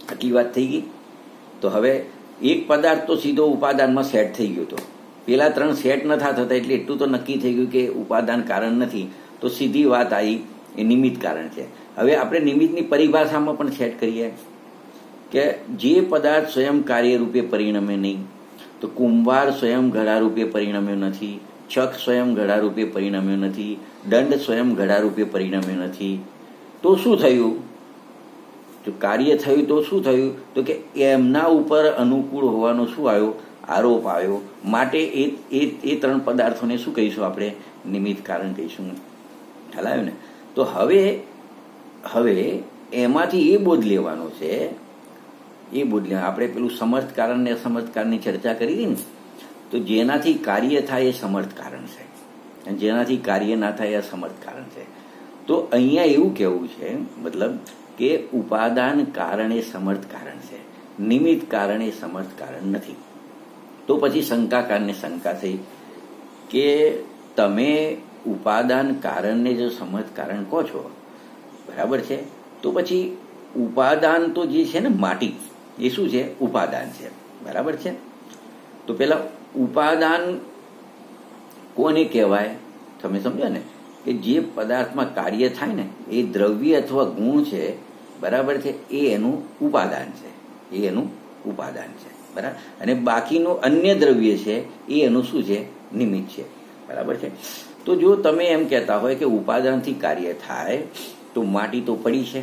આટલી વાત થઈ ગઈ. તો હવે એક પદાર્થ તો સીધો ઉપાદાનમાં સેટ થઈ ગયો હતો, પેલા ત્રણ સેટ નતા થતા, એટલે એટલું તો નક્કી થઈ ગયું કે ઉપાદાન કારણ નથી. તો સીધી વાત આવી એ નિમિત્ત કારણ છે. હવે આપણે નિમિત્તની પરિભાષામાં પણ સેટ કરીએ કે જે પદાર્થ સ્વયં કાર્ય રૂપે પરિણમે નહીં. તો કુંભાર સ્વયં ઘડારૂપે પરિણમ્યો નથી, ચક સ્વયં ઘડારૂપે પરિણમ્યો નથી, દંડ સ્વયં ઘડારૂપે પરિણમ્યો નથી. તો શું થયું, જો કાર્ય થયું તો શું થયું, તો કે એમના ઉપર અનુકૂળ હોવાનો શું આવ્યો, આરોપ આવ્યો. માટે એ ત્રણ પદાર્થોને શું કહીશું આપણે, નિમિત્ત કારણ કહીશું. ખ્યાલ આવ્યો ને. તો હવે એમાંથી એ બોધ લેવાનો છે, એ બોધ લેવા. આપણે પેલું સમર્થ કારણ ને અસમર્થ કારણની ચર્ચા કરી હતી ને, તો જેનાથી કાર્ય થાય એ સમર્થ કારણ છે અને જેનાથી કાર્ય ના થાય એ અસમર્થ કારણ છે. તો અહીંયા એવું કહેવું છે, મતલબ કે ઉપાદાન કારણ એ સમર્થ કારણ છે, નિમિત્ત કારણ એ સમર્થ કારણ નથી. તો પછી શંકાકારને શંકા થઈ કે તમે ઉપાદાન કારણને જો સમર્થ કારણ કહો છો, બરાબર છે, તો પછી ઉપાદાન તો જે છે ને માટી, એ શું છે? ઉપાદાન છે. બરાબર છે. તો પેલા ઉપાદાન કોને કહેવાય? તમે સમજો ને કે જે પદાર્થમાં કાર્ય થાય ને એ દ્રવ્ય અથવા ગુણ છે, બરાબર છે, એ એનું ઉપાદાન છે. એ એનું ઉપાદાન છે. બરાબર. અને બાકીનું અન્ય દ્રવ્ય છે એ એનું શું છે? નિમિત્ત છે. બરાબર છે. તો જો તમે એમ કહેતા હોય કે ઉપાદાનથી કાર્ય થાય તો માટી તો પડી છે,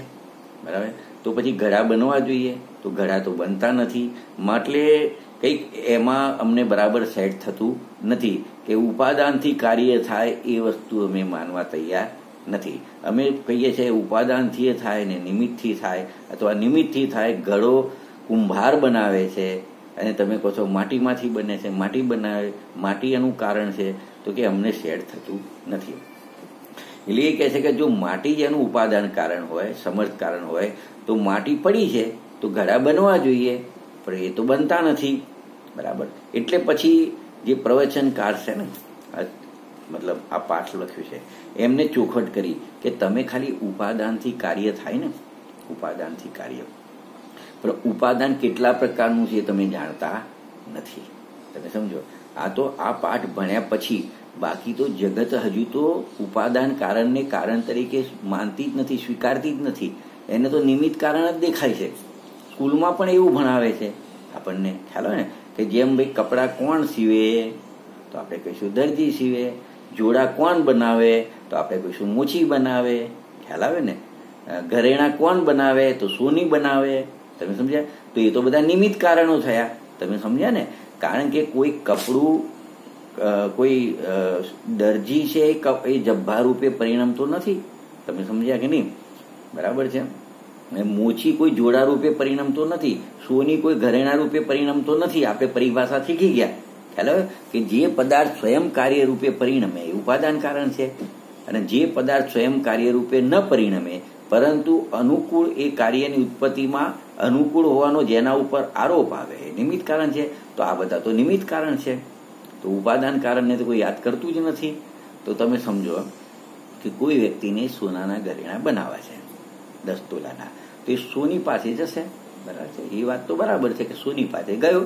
બરાબર, તો પછી ઘડા બનવા જોઈએ, તો ઘડા તો બનતા નથી. એટલે કંઈક એમાં અમને બરાબર સેટ થતું નથી કે ઉપાદાનથી કાર્ય થાય એ વસ્તુ અમે માનવા તૈયાર નથી. અમે કહીએ છીએ ઉપાદાનથી થાય ને નિમિત્તથી થાય, અથવા નિમિત્તથી થાય. ઘડો કુંભાર બનાવે છે અને તમે કહો છો માટીમાંથી બને છે, માટી બનાવે, માટી એનું કારણ છે, તો કે અમને સેટ થતું નથી. એટલે એ કહે છે કે જો માટી જ એનું ઉપાદાન કારણ હોય, સમર્થ કારણ હોય, તો માટી પડી છે તો ઘડા બનવા જોઈએ, પણ એ તો બનતા નથી. બરાબર. એટલે પછી જે પ્રવચનકાર છે ને, મતલબ આ પાઠ લખ્યું છે, એમને ચોખવટ કરી કે તમે ખાલી ઉપાદાનથી કાર્ય થાય ને, ઉપાદાનથી કાર્ય, પણ ઉપાદાન કેટલા પ્રકારનું છે તમે જાણતા નથી. તમે સમજો, આ તો આ પાઠ ભણ્યા પછી, બાકી તો જગત હજુ તો ઉપાદાન કારણને કારણ તરીકે માનતી જ નથી, સ્વીકારતી જ નથી. એને તો નિમિત્ત કારણ જ દેખાય છે. સ્કૂલમાં પણ એવું ભણાવે છે આપણને, ખ્યાલ હોય ને, કે જેમ ભાઈ કપડાં કોણ સીવે, તો આપણે કહીશું દરજી સીવે. જોડા કોણ બનાવે, તો આપણે કહીશું મોચી બનાવે. ખ્યાલ આવે ને. ઘરેણા કોણ બનાવે, તો સોની બનાવે. તમે સમજ્યા? તો એ તો બધા નિમિત્ત કારણો થયા. તમે સમજ્યા ને. કારણ કે કોઈ કપડું, કોઈ દરજી છે એ જબ્ભા રૂપે પરિણમતો નથી. તમે સમજ્યા કે નહીં? બરાબર છે. મોચી કોઈ જોડા રૂપે પરિણમતો નથી. સોની કોઈ ઘરેણા રૂપે પરિણમતો નથી. આપણે પરિભાષા શીખી ગયા. ખ્યાલ આવે કે જે પદાર્થ સ્વયં કાર્ય રૂપે પરિણમે એ ઉપાદાન કારણ છે, અને જે પદાર્થ સ્વયં કાર્ય રૂપે ન પરિણમે પરંતુ અનુકૂળ એ કાર્યની ઉત્પત્તિમાં અનુકૂળ હોવાનો જેના ઉપર આરોપ આવે એ નિમિત્ત કારણ છે. તો આ બધા તો નિમિત્ત કારણ છે. તો ઉપાદાન કારણને તો કોઈ યાદ કરતું જ નથી. તો તમે સમજો કે કોઈ વ્યક્તિને સોનાના ઘરેણા બનાવવા છે 10 તોલાના, તો એ સોની પાસે જશે. બરાબર છે. એ વાત તો બરાબર છે કે સોની પાસે ગયો,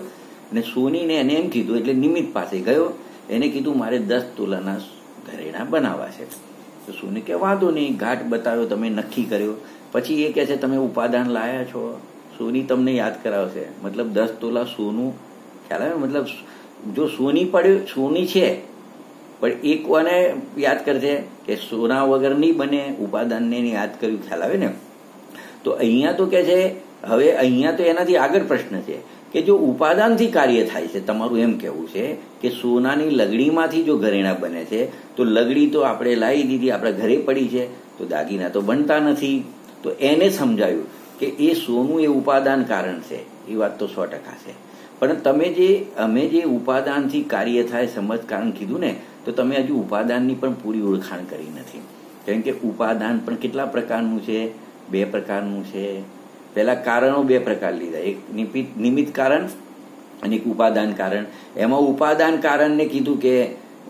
અને સોનીને એને એમ કીધું, એટલે નિમિત્ત પાસે ગયો, એને કીધું મારે 10 તોલાના ઘરેણા બનાવવા છે. તો સોની કે વાંધો નહીં, ઘાટ બતાવ્યો, તમે નક્કી કર્યો. પછી એ કહે છે તમે ઉપાદાન લાયા છો. સોની તમને યાદ કરાવશે, મતલબ 10 તોલા સોનું. ખ્યાલ આવે? મતલબ જો સોની પડ્યું, સોની છે, પણ એક કોને યાદ કરશે કે સોના વગર નહીં બને, ઉપાદાનને યાદ કર્યું. ખ્યાલ આવે ને. તો અહીંયા તો કે છે, હવે અહીંયા તો એનાથી આગળ પ્રશ્ન છે કે જો ઉપાદાનથી કાર્ય થાય છે, તમારું એમ કહેવું છે કે સોનાની લગડીમાંથી જો ઘરેણા બને છે, તો લગડી તો આપણે લાવી દીધી, આપણા ઘરે પડી છે, તો દાગીના તો બનતા નથી. તો એને સમજાયું કે એ સોનું એ ઉપાદાન કારણ છે. એ વાત તો 100% છે. પણ તમે અમે જે ઉપાદાનથી કાર્ય થાય સમજ કારણ કીધું ને, તો તમે હજુ ઉપાદાનની પણ પૂરી ઓળખાણ કરી નથી. કેમ કે ઉપાદાન પણ કેટલા પ્રકારનું છે? 2 પ્રકારનું છે. પહેલા કારણો 2 પ્રકાર લીધા, એક નિમિત્ત કારણ અને એક ઉપાદાન કારણ. એમાં ઉપાદાન કારણને કીધું કે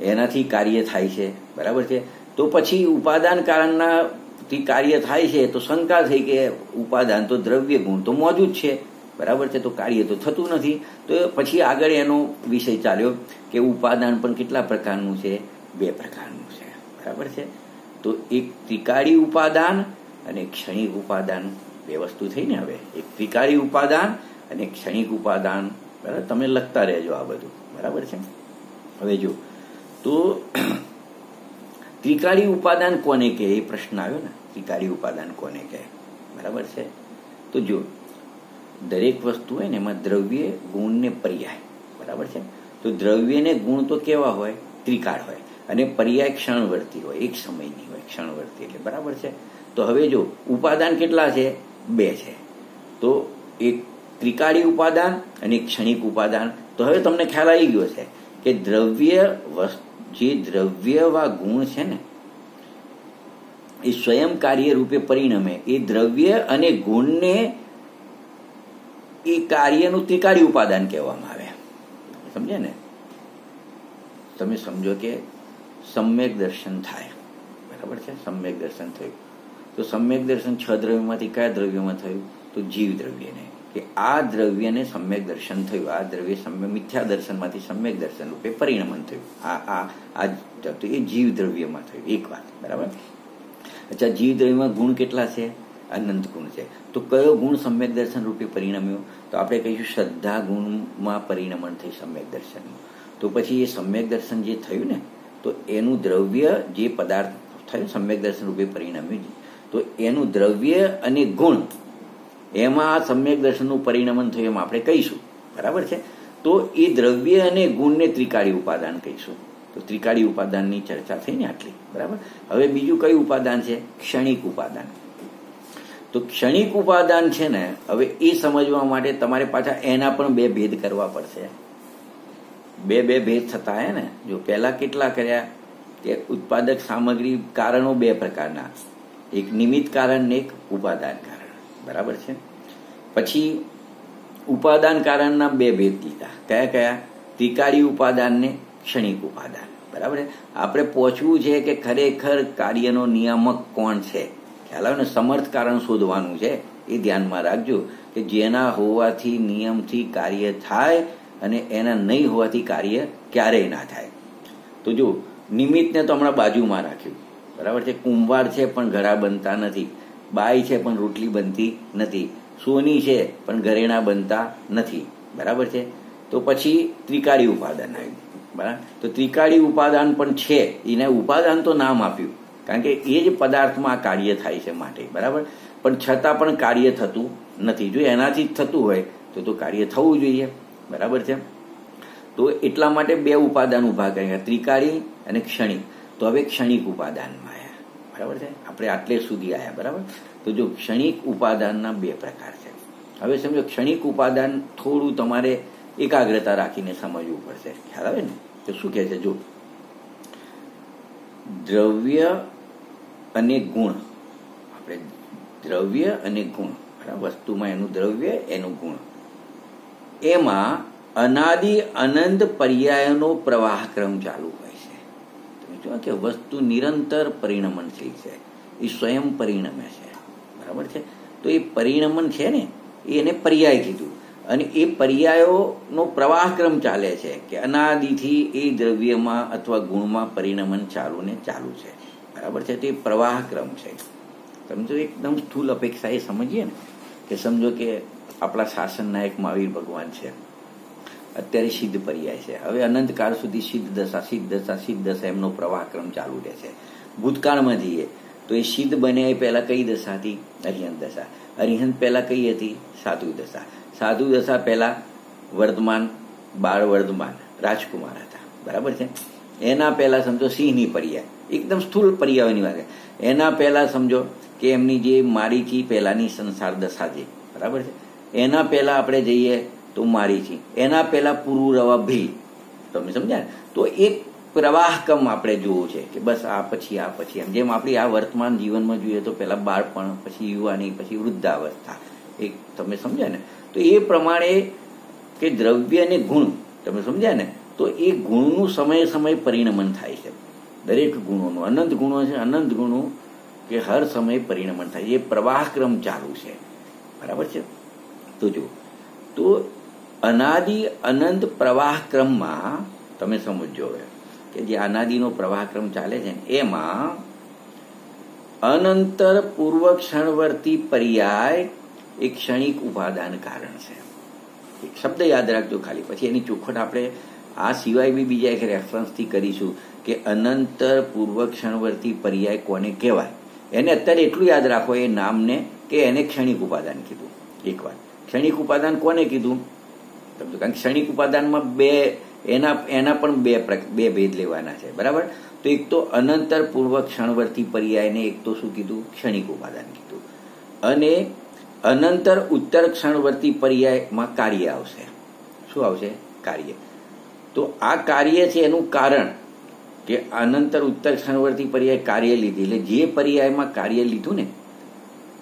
એનાથી કાર્ય થાય છે. બરાબર છે. તો પછી ઉપાદાન કારણનાથી કાર્ય થાય છે, તો શંકા થઈ કે ઉપાદાન તો દ્રવ્ય ગુણ તો મોજૂદ છે. બરાબર છે. તો કાર્ય તો થતું નથી. તો પછી આગળ એનો વિષય ચાલ્યો કે ઉપાદાન પણ કેટલા પ્રકારનું છે? 2 પ્રકારનું છે. બરાબર છે. તો એક ત્રિકાળી ઉપાદાન અને ક્ષણિક ઉપાદાન, 2 વસ્તુ થઈ ને. હવે એક ત્રિકાળી ઉપાદાન અને ક્ષણિક ઉપાદાન. બરાબર, તમે લખતા રહેજો આ બધું. બરાબર છે. હવે જો તો ત્રિકાળી ઉપાદાન કોને કહે એ પ્રશ્ન આવ્યો ને. ત્રિકાળી ઉપાદાન કોને કહે? બરાબર છે. તો જો દરેક વસ્તુ હોય ને એમાં દ્રવ્ય, ગુણ ને પર્યાય. બરાબર છે. તો દ્રવ્ય ને ગુણ તો કેવા હોય? ત્રિકાળ હોય. અને પર્યાય ક્ષણવર્તી હોય, એક સમયની હોય. ક્ષણવર્તી એટલે બરાબર છે. તો હવે જો ઉપાદાન કેટલા છે? 2 છે. તો એક ત્રિકાળી ઉપાદાન અને એક ક્ષણિક ઉપાદાન. તો હવે તમને ખ્યાલ આવી ગયો છે કે દ્રવ્ય, જે દ્રવ્ય વા ગુણ છે ને એ સ્વયં કાર્ય રૂપે પરિણમે, એ દ્રવ્ય અને ગુણને એ કાર્યનું ત્રિકાળી ઉપાદાન કહેવામાં આવે. સમજે ને? તમે સમજો કે સમ્યક દર્શન થાય. બરાબર છે. સમ્યક દર્શન થયું, તો સમ્યક દર્શન 6 દ્રવ્યમાંથી કયા દ્રવ્યમાં થયું? તો જીવ દ્રવ્યને. કે આ દ્રવ્યને સમ્યક દર્શન થયું, આ દ્રવ્ય મિથ્યા દર્શનમાંથી સમ્યક દર્શન રૂપે પરિણમન થયું. આ એ જીવ દ્રવ્યમાં થયું. એક વાત બરાબર. અચ્છા, જીવ દ્રવ્યમાં ગુણ કેટલા છે? અનંત ગુણ છે. તો કયો ગુણ સમ્યક દર્શન રૂપે પરિણમ્યો? તો આપણે કહીશું શ્રદ્ધા ગુણમાં પરિણમન થઈ સમ્યક દર્શનનું. તો પછી એ સમ્યક દર્શન જે થયું ને, તો એનું દ્રવ્ય જે પદાર્થ થયું સમ્યક દર્શન રૂપે પરિણમ્યું, તો એનું દ્રવ્ય અને ગુણ એમાં આ સમ્યક દર્શનનું પરિણમન થયું એમ આપણે કહીશું. બરાબર છે. તો એ દ્રવ્ય અને ગુણને ત્રિકાળી ઉપાદાન કહીશું. તો ત્રિકાળી ઉપાદાનની ચર્ચા થઈ ને આટલી. બરાબર. હવે બીજું કયું ઉપાદાન છે? ક્ષણિક ઉપાદાન. તો ક્ષણિક ઉપાદાન છે ને, હવે એ સમજવા માટે તમારે પાછા એના પણ બે ભેદ કરવા પડશે. બે ભેદ થતા હે ને. જો પહેલા કેટલા કર્યા કે ઉત્પાદક સામગ્રી કારણો બે પ્રકારના, એક નિમિત્ત કારણ ને એક ઉપાદાન કારણ. બરાબર છે. પછી ઉપાદાન કારણના બે ભેદ લીધા. કયા કયા? ત્રિકાળી ઉપાદાન ને ક્ષણિક ઉપાદાન. બરાબર છે. આપણે પહોંચવું છે કે ખરેખર કાર્યનો નિયામક કોણ છે. ખ્યાલ આવે ને? સમર્થ કારણ શોધવાનું છે. એ ધ્યાનમાં રાખજો કે જેના હોવાથી નિયમથી કાર્ય થાય અને એના નહીં હોવાથી કાર્ય ક્યારેય ના થાય. તો જો નિમિત્તને તો હમણાં બાજુમાં રાખ્યું. બરાબર છે. કુંભાર છે પણ ઘડા બનતા નથી, બાઈ છે પણ રોટલી બનતી નથી, સોની છે પણ ઘરેણા બનતા નથી. બરાબર છે. તો પછી ત્રિકાળી ઉપાદાન આવ્યું. બરાબર. તો ત્રિકાળી ઉપાદાન પણ છે, એને ઉપાદાન તો નામ આપ્યું કારણ કે એ જ પદાર્થમાં કાર્ય થાય છે માટે. બરાબર. પણ છતાં પણ કાર્ય થતું નથી. જો એનાથી જ થતું હોય તો કાર્ય થવું જોઈએ. બરાબર છે. તો એટલા માટે બે ઉપાદાન ઉભા કર્યા, ત્રિકાળી અને ક્ષણિક. તો હવે ક્ષણિક ઉપાદાનમાં આવ્યા. બરાબર છે. આપણે આટલે સુધી આવ્યા. બરાબર. તો જો ક્ષણિક ઉપાદાનના બે પ્રકાર છે. હવે સમજો, ક્ષણિક ઉપાદાન થોડું તમારે એકાગ્રતા રાખીને સમજવું પડશે. ખ્યાલ આવે ને? તો શું કહે છે? જો દ્રવ્ય અને ગુણ, આપણે દ્રવ્ય અને ગુણ, બરાબર, વસ્તુમાં એનું દ્રવ્ય એનું ગુણ, એમાં અનાદિ અનંત પર્યાયનો પ્રવાહક્રમ ચાલુ હોય છે. તમે જો કે વસ્તુ નિરંતર પરિણમનશીલ છે, એ સ્વયં પરિણમે છે. બરાબર છે. તો એ પરિણમન છે ને, એને પર્યાય કીધું. અને એ પર્યાયોનો પ્રવાહક્રમ ચાલે છે કે અનાદિથી એ દ્રવ્યમાં અથવા ગુણમાં પરિણમન ચાલુ ને ચાલુ છે. બરાબર છે. તો એ પ્રવાહક્રમ છે. સમજો, એકદમ સ્થૂલ અપેક્ષા એ સમજીએ ને, કે સમજો કે આપણા શાસનના એક મહાવીર ભગવાન છે, અત્યારે સિદ્ધ પર્યાય છે. હવે અનંતકાળ સુધી સિદ્ધ દશા એમનો પ્રવાહક્રમ ચાલુ રહે છે. ભૂતકાળમાં જઈએ તો એ સિદ્ધ બન્યા એ પહેલા કઈ દશા હતી? અરિહંત દશા. અરિહંત પહેલા કઈ હતી? સાધુ દશા. સાધુ દશા પહેલા વર્ધમાન, બાળ વર્ધમાન રાજકુમાર હતા. બરાબર છે. એના પહેલા સમજો સિંહની પર્યાય, એકદમ સ્થૂળ પર્યાયની વાત. એના પહેલા સમજો કે એમની જે મારીચી પહેલાની સંસાર દશા છે. બરાબર છે. એના પહેલા આપણે જઈએ તો મારીચી. એના પહેલા પુરુરવા ભીલ. તમે સમજ્યા? તો એક પ્રવાહક્રમ આપણે જોવું છે કે બસ આ પછી એમ. જેમ આપણી આ વર્તમાન જીવનમાં જોઈએ તો પહેલા બાળપણ, પછી યુવાની, પછી વૃદ્ધાવસ્થા. એક તમે સમજ્યા ને? તો એ પ્રમાણે કે દ્રવ્ય અને ગુણ, તમે સમજ્યા ને? તો એ ગુણનું સમય પરિણમન થાય છે. દરેક ગુણોનું, અનંત ગુણો છે, અનંત ગુણો કે હર સમય પરિણમન થાય છે. એ પ્રવાહક્રમ ચાલુ છે. બરાબર છે. તો જો, તો અનાદિ અનંત પ્રવાહક્રમમાં તમે સમજો કે જે અનાદિનો પ્રવાહક્રમ ચાલે છે એમાં અનંતર પૂર્વ ક્ષણવર્તી પર્યાય એક ક્ષણિક ઉપાદાન કારણ છે. એક શબ્દ યાદ રાખજો ખાલી, પછી એની ચોખવટ આપણે આ સિવાય બી બીજા એક રેફરન્સથી કરીશું કે અનંતર પૂર્વ ક્ષણવર્તી પર્યાય કોને કહેવાય. એને અત્યારે એટલું યાદ રાખો એ નામને કે એને ક્ષણિક ઉપાદાન કીધું. એક વાત, ક્ષણિક ઉપાદાન કોને કીધું? સમજો, કારણ કે ક્ષણિક ઉપાદાનમાં એના પણ બે ભેદ લેવાના છે. બરાબર. તો એક તો અનંતર પૂર્વ ક્ષણવર્તી પર્યાયને એક તો શું કીધું? ક્ષણિક ઉપાદાન કીધું. અને અનંતર ઉત્તર ક્ષણવર્તી પર્યાયમાં કાર્ય આવશે. શું આવશે? કાર્ય. તો આ કાર્ય છે એનું કારણ કે અનંતર ઉત્તર ક્ષણવર્તી પર્યાય કાર્ય લીધી, એટલે જે પર્યાયમાં કાર્ય લીધું ને,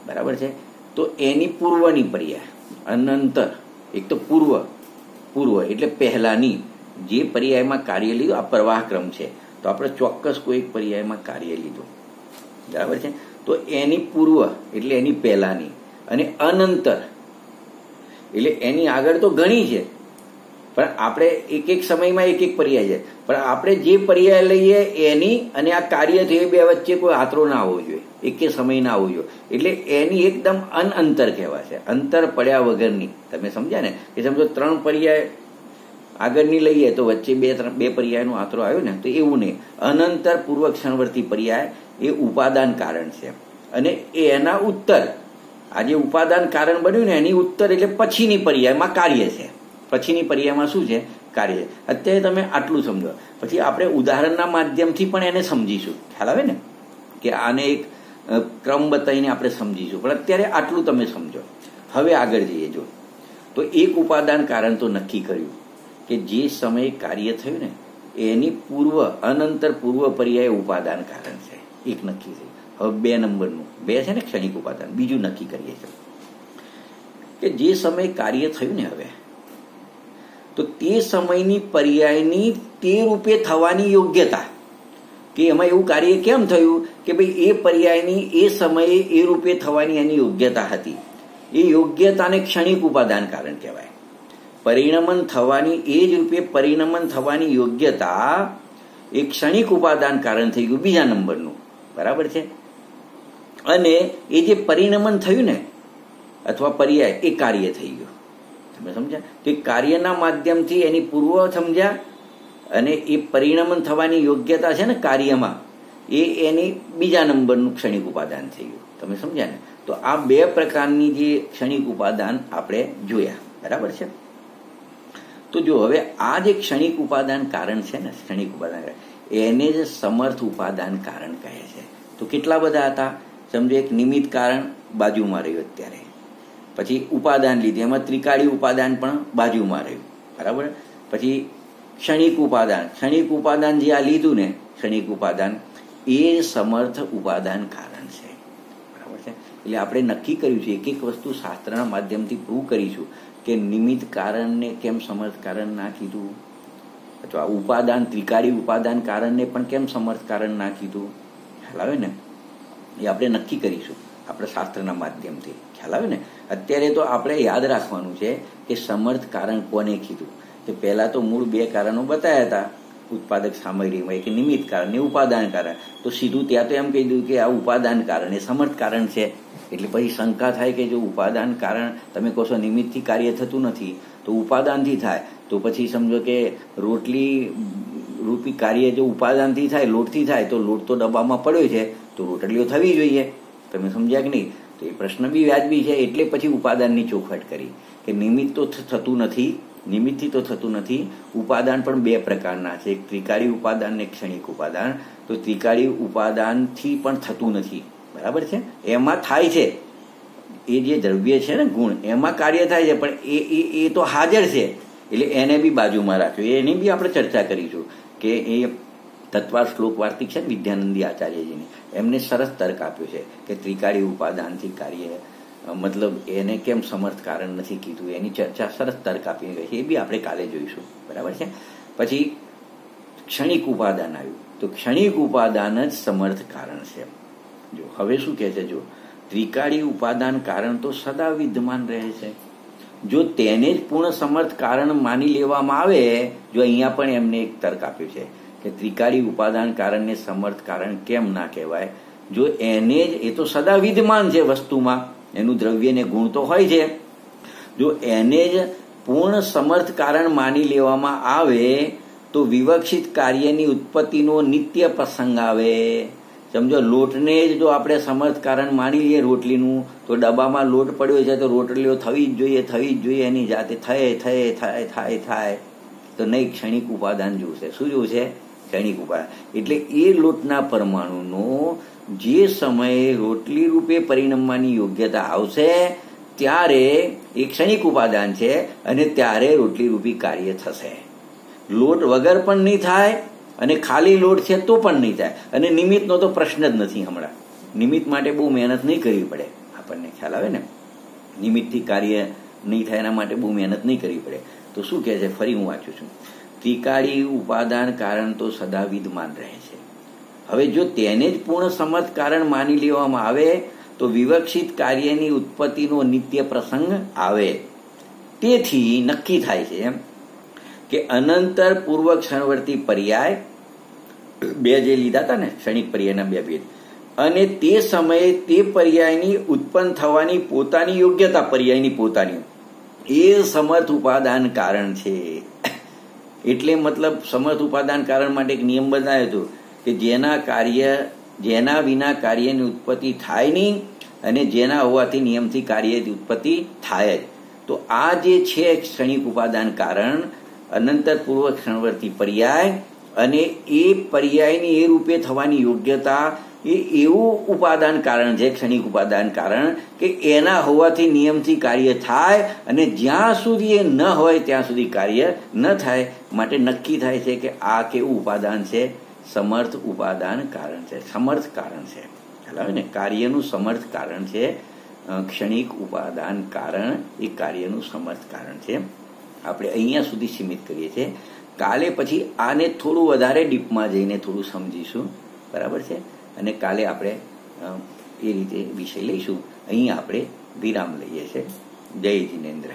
બરાબર છે, તો એની પૂર્વની પર્યાય અનંતર. એક તો પૂર્વ એટલે પહેલાની જે પર્યાયમાં કાર્ય લીધું, આ પ્રવાહક્રમ છે. તો આપણે ચોક્કસ કોઈ એક પર્યાયમાં કાર્ય લીધું. બરાબર છે. તો એની પૂર્વ એટલે એની પહેલાની, અને અનંતર એટલે એની આગળ તો ઘણી છે, પણ આપણે એક એક સમયમાં એક એક પર્યાય છે, પણ આપણે જે પર્યાય લઈએ એની અને આ કાર્ય થયું બે વચ્ચે કોઈ હાથરો ના આવવો જોઈએ, એક સમય ના આવવો જોઈએ, એટલે એની એકદમ અંતર કહેવાય છે, અંતર પડ્યા વગરની. તમે સમજ્યા ને? કે સમજો 3 પર્યાય આગળની લઈએ તો વચ્ચે બે પર્યાયનો આતરો આવ્યો ને, તો એવું નહીં. અનંતર પૂર્વ ક્ષણવર્તી પર્યાય એ ઉપાદાન કારણ છે, અને એના ઉત્તર આ જે ઉપાદાન કારણ બન્યું ને એની ઉત્તર એટલે પછીની પર્યાયમાં કાર્ય છે. પછીની પર્યાયમાં શું છે? કાર્ય છે. અત્યારે તમે આટલું સમજો, પછી આપણે ઉદાહરણના માધ્યમથી પણ એને સમજીશું. ખ્યાલ આવે ને કે આને એક ક્રમ બતાવીને આપણે સમજીશું, પણ અત્યારે આટલું તમે સમજો. હવે આગળ જઈએ. જો તો એક ઉપાદાન કારણ તો નક્કી કર્યું કે જે સમયે કાર્ય થયું ને એની અનંતર પૂર્વ પર્યાય ઉપાદાન કારણ છે, એક નક્કી થયું. હવે 2 નંબરનું 2 છે ને ક્ષણિક ઉપાદાન, બીજું નક્કી કરીએ છીએ કે જે સમયે કાર્ય થયું ને હવે તો તે સમયની પર્યાયની તે રૂપે થવાની યોગ્યતા, કે એમાં એવું કાર્ય કેમ થયું કે ભાઈ એ પર્યાયની એ સમયે એ રૂપે થવાની એની યોગ્યતા હતી, એ યોગ્યતાને ક્ષણિક ઉપાદાન કારણ કહેવાય. પરિણમન થવાની એ જ રૂપે પરિણમન થવાની યોગ્યતા એ ક્ષણિક ઉપાદાન કારણ થઈ ગયું, બીજા નંબરનું. બરાબર છે? અને એ જે પરિણમન થયું ને અથવા પર્યાય એ કાર્ય થઈ ગયું. તમે સમજ્યા? તો એ કાર્યના માધ્યમથી એની પૂર્વ સમજ્યા, અને એ પરિણમન થવાની યોગ્યતા છે ને કાર્યમાં, એ એની બીજા નંબરનું ક્ષણિક ઉપાદાન થઈ ગયું. તમે સમજ્યા ને? તો આ 2 પ્રકારની જે ક્ષણિક ઉપાદાન આપણે જોયા. બરાબર છે? તો જો હવે આ જે ક્ષણિક ઉપાદાન કારણ છે ને, ક્ષણિક ઉપાદાન એને જ સમર્થ ઉપાદાન કારણ કહે છે. તો કેટલા બધા હતા? સમજો એક નિમિત્ત કારણ બાજુમાં રહ્યું અત્યારે, પછી ઉપાદાન લીધું એમાં ત્રિકાળી ઉપાદાન પણ બાજુમાં રહ્યું. બરાબર? પછી ક્ષણિક ઉપાદાન જે આ લીધું ને, ક્ષણિક ઉપાદાન એ સમર્થ ઉપાદાન કારણ છે. બરાબર છે? એટલે આપણે નક્કી કર્યું છે, એક એક વસ્તુ શાસ્ત્રના માધ્યમથી પ્રૂવ કરીશું કે નિમિત્ત કારણને કેમ સમર્થ કારણ ના કીધું, અથવા ઉપાદાન ત્રિકાળી ઉપાદાન કારણને પણ કેમ સમર્થ કારણ ના કીધું. ખ્યાલ આવે ને? એ આપણે નક્કી કરીશું આપણે શાસ્ત્રના માધ્યમથી. ખ્યાલ આવે ને? અત્યારે તો આપણે યાદ રાખવાનું છે કે સમર્થ કારણ કોને કીધું. કે પહેલા તો મૂળ 2 કારણો બતાવ્યા હતા ઉત્પાદક સામગ્રીમાં, એક નિમિત્ત કારણ ને ઉપાદાન કારણ. તો સીધું ત્યાં તો એમ કહી દીધું કે આ ઉપાદાન કારણ એ સમર્થ કારણ છે. એટલે પછી શંકા થાય કે જો ઉપાદાન કારણ તમે કહો છો નિમિત્તથી કાર્ય થતું નથી તો ઉપાદાનથી થાય, તો પછી સમજો કે રોટલી રૂપી કાર્ય જો ઉપાદાનથી થાય, લોટથી થાય, તો લોટ તો ડબ્બામાં પડ્યો છે તો રોટલીઓ થવી જોઈએ. તમે સમજ્યા કે નહીં? તો એ પ્રશ્ન બી વ્યાજબી છે. એટલે પછી ઉપાદાનની ચોખવટ કરી કે નિમિત્ત તો થતું નથી, નિમિત્તથી તો થતું નથી. ઉપાદાન પણ 2 પ્રકારના છે, એક ત્રિકાળી ઉપાદાન ને ક્ષણિક ઉપાદાન. તો ત્રિકાળી ઉપાદાનથી પણ થતું નથી. બરાબર છે? એમાં થાય છે, એ જે દ્રવ્ય છે ને ગુણ, એમાં કાર્ય થાય છે, પણ એ તો હાજર છે, એટલે એને બી બાજુમાં રાખ્યું. એની બી આપણે ચર્ચા કરીશું કે એ તત્વાર શ્લોક વાર્તિક છે ને વિદ્યાનંદી આચાર્યજીની, એમને સરસ તર્ક આપ્યો છે કે ત્રિકાળી ઉપાદાનથી કાર્ય, મતલબ એને કેમ સમર્થ કારણ નથી કીધું, એની ચર્ચા સરસ તર્ક આપી ગઈ છે. એ બી આપણે કાલે જોઈશું. બરાબર છે? પછી ક્ષણિક ઉપાદાન આવ્યું, તો ક્ષણિક ઉપાદાન જ સમર્થ કારણ છે. જો હવે શું કહે છે? જો ત્રિકાળી ઉપાદાન કારણ તો સદા વિદ્યમાન રહે છે, જો તેને જ પૂર્ણ સમર્થ કારણ માની લેવામાં આવે. જો અહીંયા પણ એમને એક તર્ક આપ્યું છે કે ત્રિકાળી ઉપાદાન કારણને સમર્થ કારણ કેમ ના કહેવાય. જો એને જ, એ તો સદા વિદ્યમાન છે વસ્તુમાં, એનું દ્રવ્ય ને ગુણ તો હોય છે. જો એને જ પૂર્ણ સમર્થ કારણ માની લેવામાં આવે તો વિવક્ષિત કાર્યની ઉત્પત્તિનો નિત્ય પ્રસંગ આવે. સમજો લોટને જ જો આપણે સમર્થ કારણ માની લઈએ રોટલીનું, તો ડબ્બામાં લોટ પડ્યો છે તો રોટલીઓ થવી જ જોઈએ એની જાતે થાય તો નહીં. ક્ષણિક ઉપાદાન જોશે. શું જોશે? ક્ષણિક ઉપાદાન. એટલે એ લોટના પરમાણુનો જે સમયે રોટલી રૂપે પરિણમવાની યોગ્યતા આવશે ત્યારે એ ક્ષણિક ઉપાદાન છે, અને ત્યારે રોટલી રૂપી કાર્ય થશે. લોટ વગર પણ નહીં થાય અને ખાલી લોટ છે તો પણ નહીં થાય. અને નિમિત્તનો તો પ્રશ્ન જ નથી. હમણાં નિમિત્ત માટે બહુ મહેનત નહીં કરવી પડે આપણને. ખ્યાલ આવે ને? નિમિત્તથી કાર્ય નહીં થાય એના માટે બહુ મહેનત નહીં કરવી પડે. તો શું કહે છે? ફરી હું વાંચું છું. ત્રિકાળી ઉપાદાન કારણ તો સદા વિદ્યમાન રહે છે. હવે જો તેને જ પૂર્ણ સમર્થ કારણ માની લેવામાં આવે તો વિવક્ષિત કાર્યની ઉત્પત્તિનો નિત્ય પ્રસંગ આવે. તેથી નક્કી થાય છે એમ કે અનંતર પૂર્વ ક્ષણવર્તી પર્યાય બે જે લીધા હતા ને ક્ષણિક પર્યાયના બે ભેદ, અને તે સમયે તે પર્યાયની ઉત્પન્ન થવાની પોતાની યોગ્યતા, પર્યાયની પોતાની, એ સમર્થ ઉપાદાન કારણ છે. એટલે મતલબ સમર્થ ઉપાદાન કારણ માટે એક નિયમ બનાવ્યો હતો કે જેના વિના કાર્યની ઉત્પત્તિ થાય નહીં અને જેના હોવાથી નિયમથી કાર્યની ઉત્પત્તિ થાય જ. તો આ જે છે ક્ષણિક ઉપાદાન કારણ, અનંતર પૂર્વ ક્ષણવર્તી પર્યાય અને એ પર્યાયની એ રૂપે થવાની યોગ્યતા, એ એવું ઉપાદાન કારણ છે, ક્ષણિક ઉપાદાન કારણ, કે એના હોવાથી નિયમથી કાર્ય થાય અને જ્યાં સુધી એ ન હોય ત્યાં સુધી કાર્ય ન થાય. માટે નક્કી થાય છે કે આ કેવું ઉપાદાન છે? સમર્થ ઉપાદાન કારણ છે, સમર્થ કારણ છે. ખ્યાલ આવે ને? કાર્યનું સમર્થ કારણ છે ક્ષણિક ઉપાદાન કારણ, એ કાર્યનું સમર્થ કારણ છે. આપણે અહીંયા સુધી સીમિત કરીએ છીએ. કાલે પછી આને થોડું વધારે ડીપમાં જઈને થોડું સમજીશું, બરાબર છે? અને કાલે આપણે એ રીતે વિષય લઈશું. અહીંયા આપણે વિરામ લઈએ છીએ. જય જિનેન્દ્ર.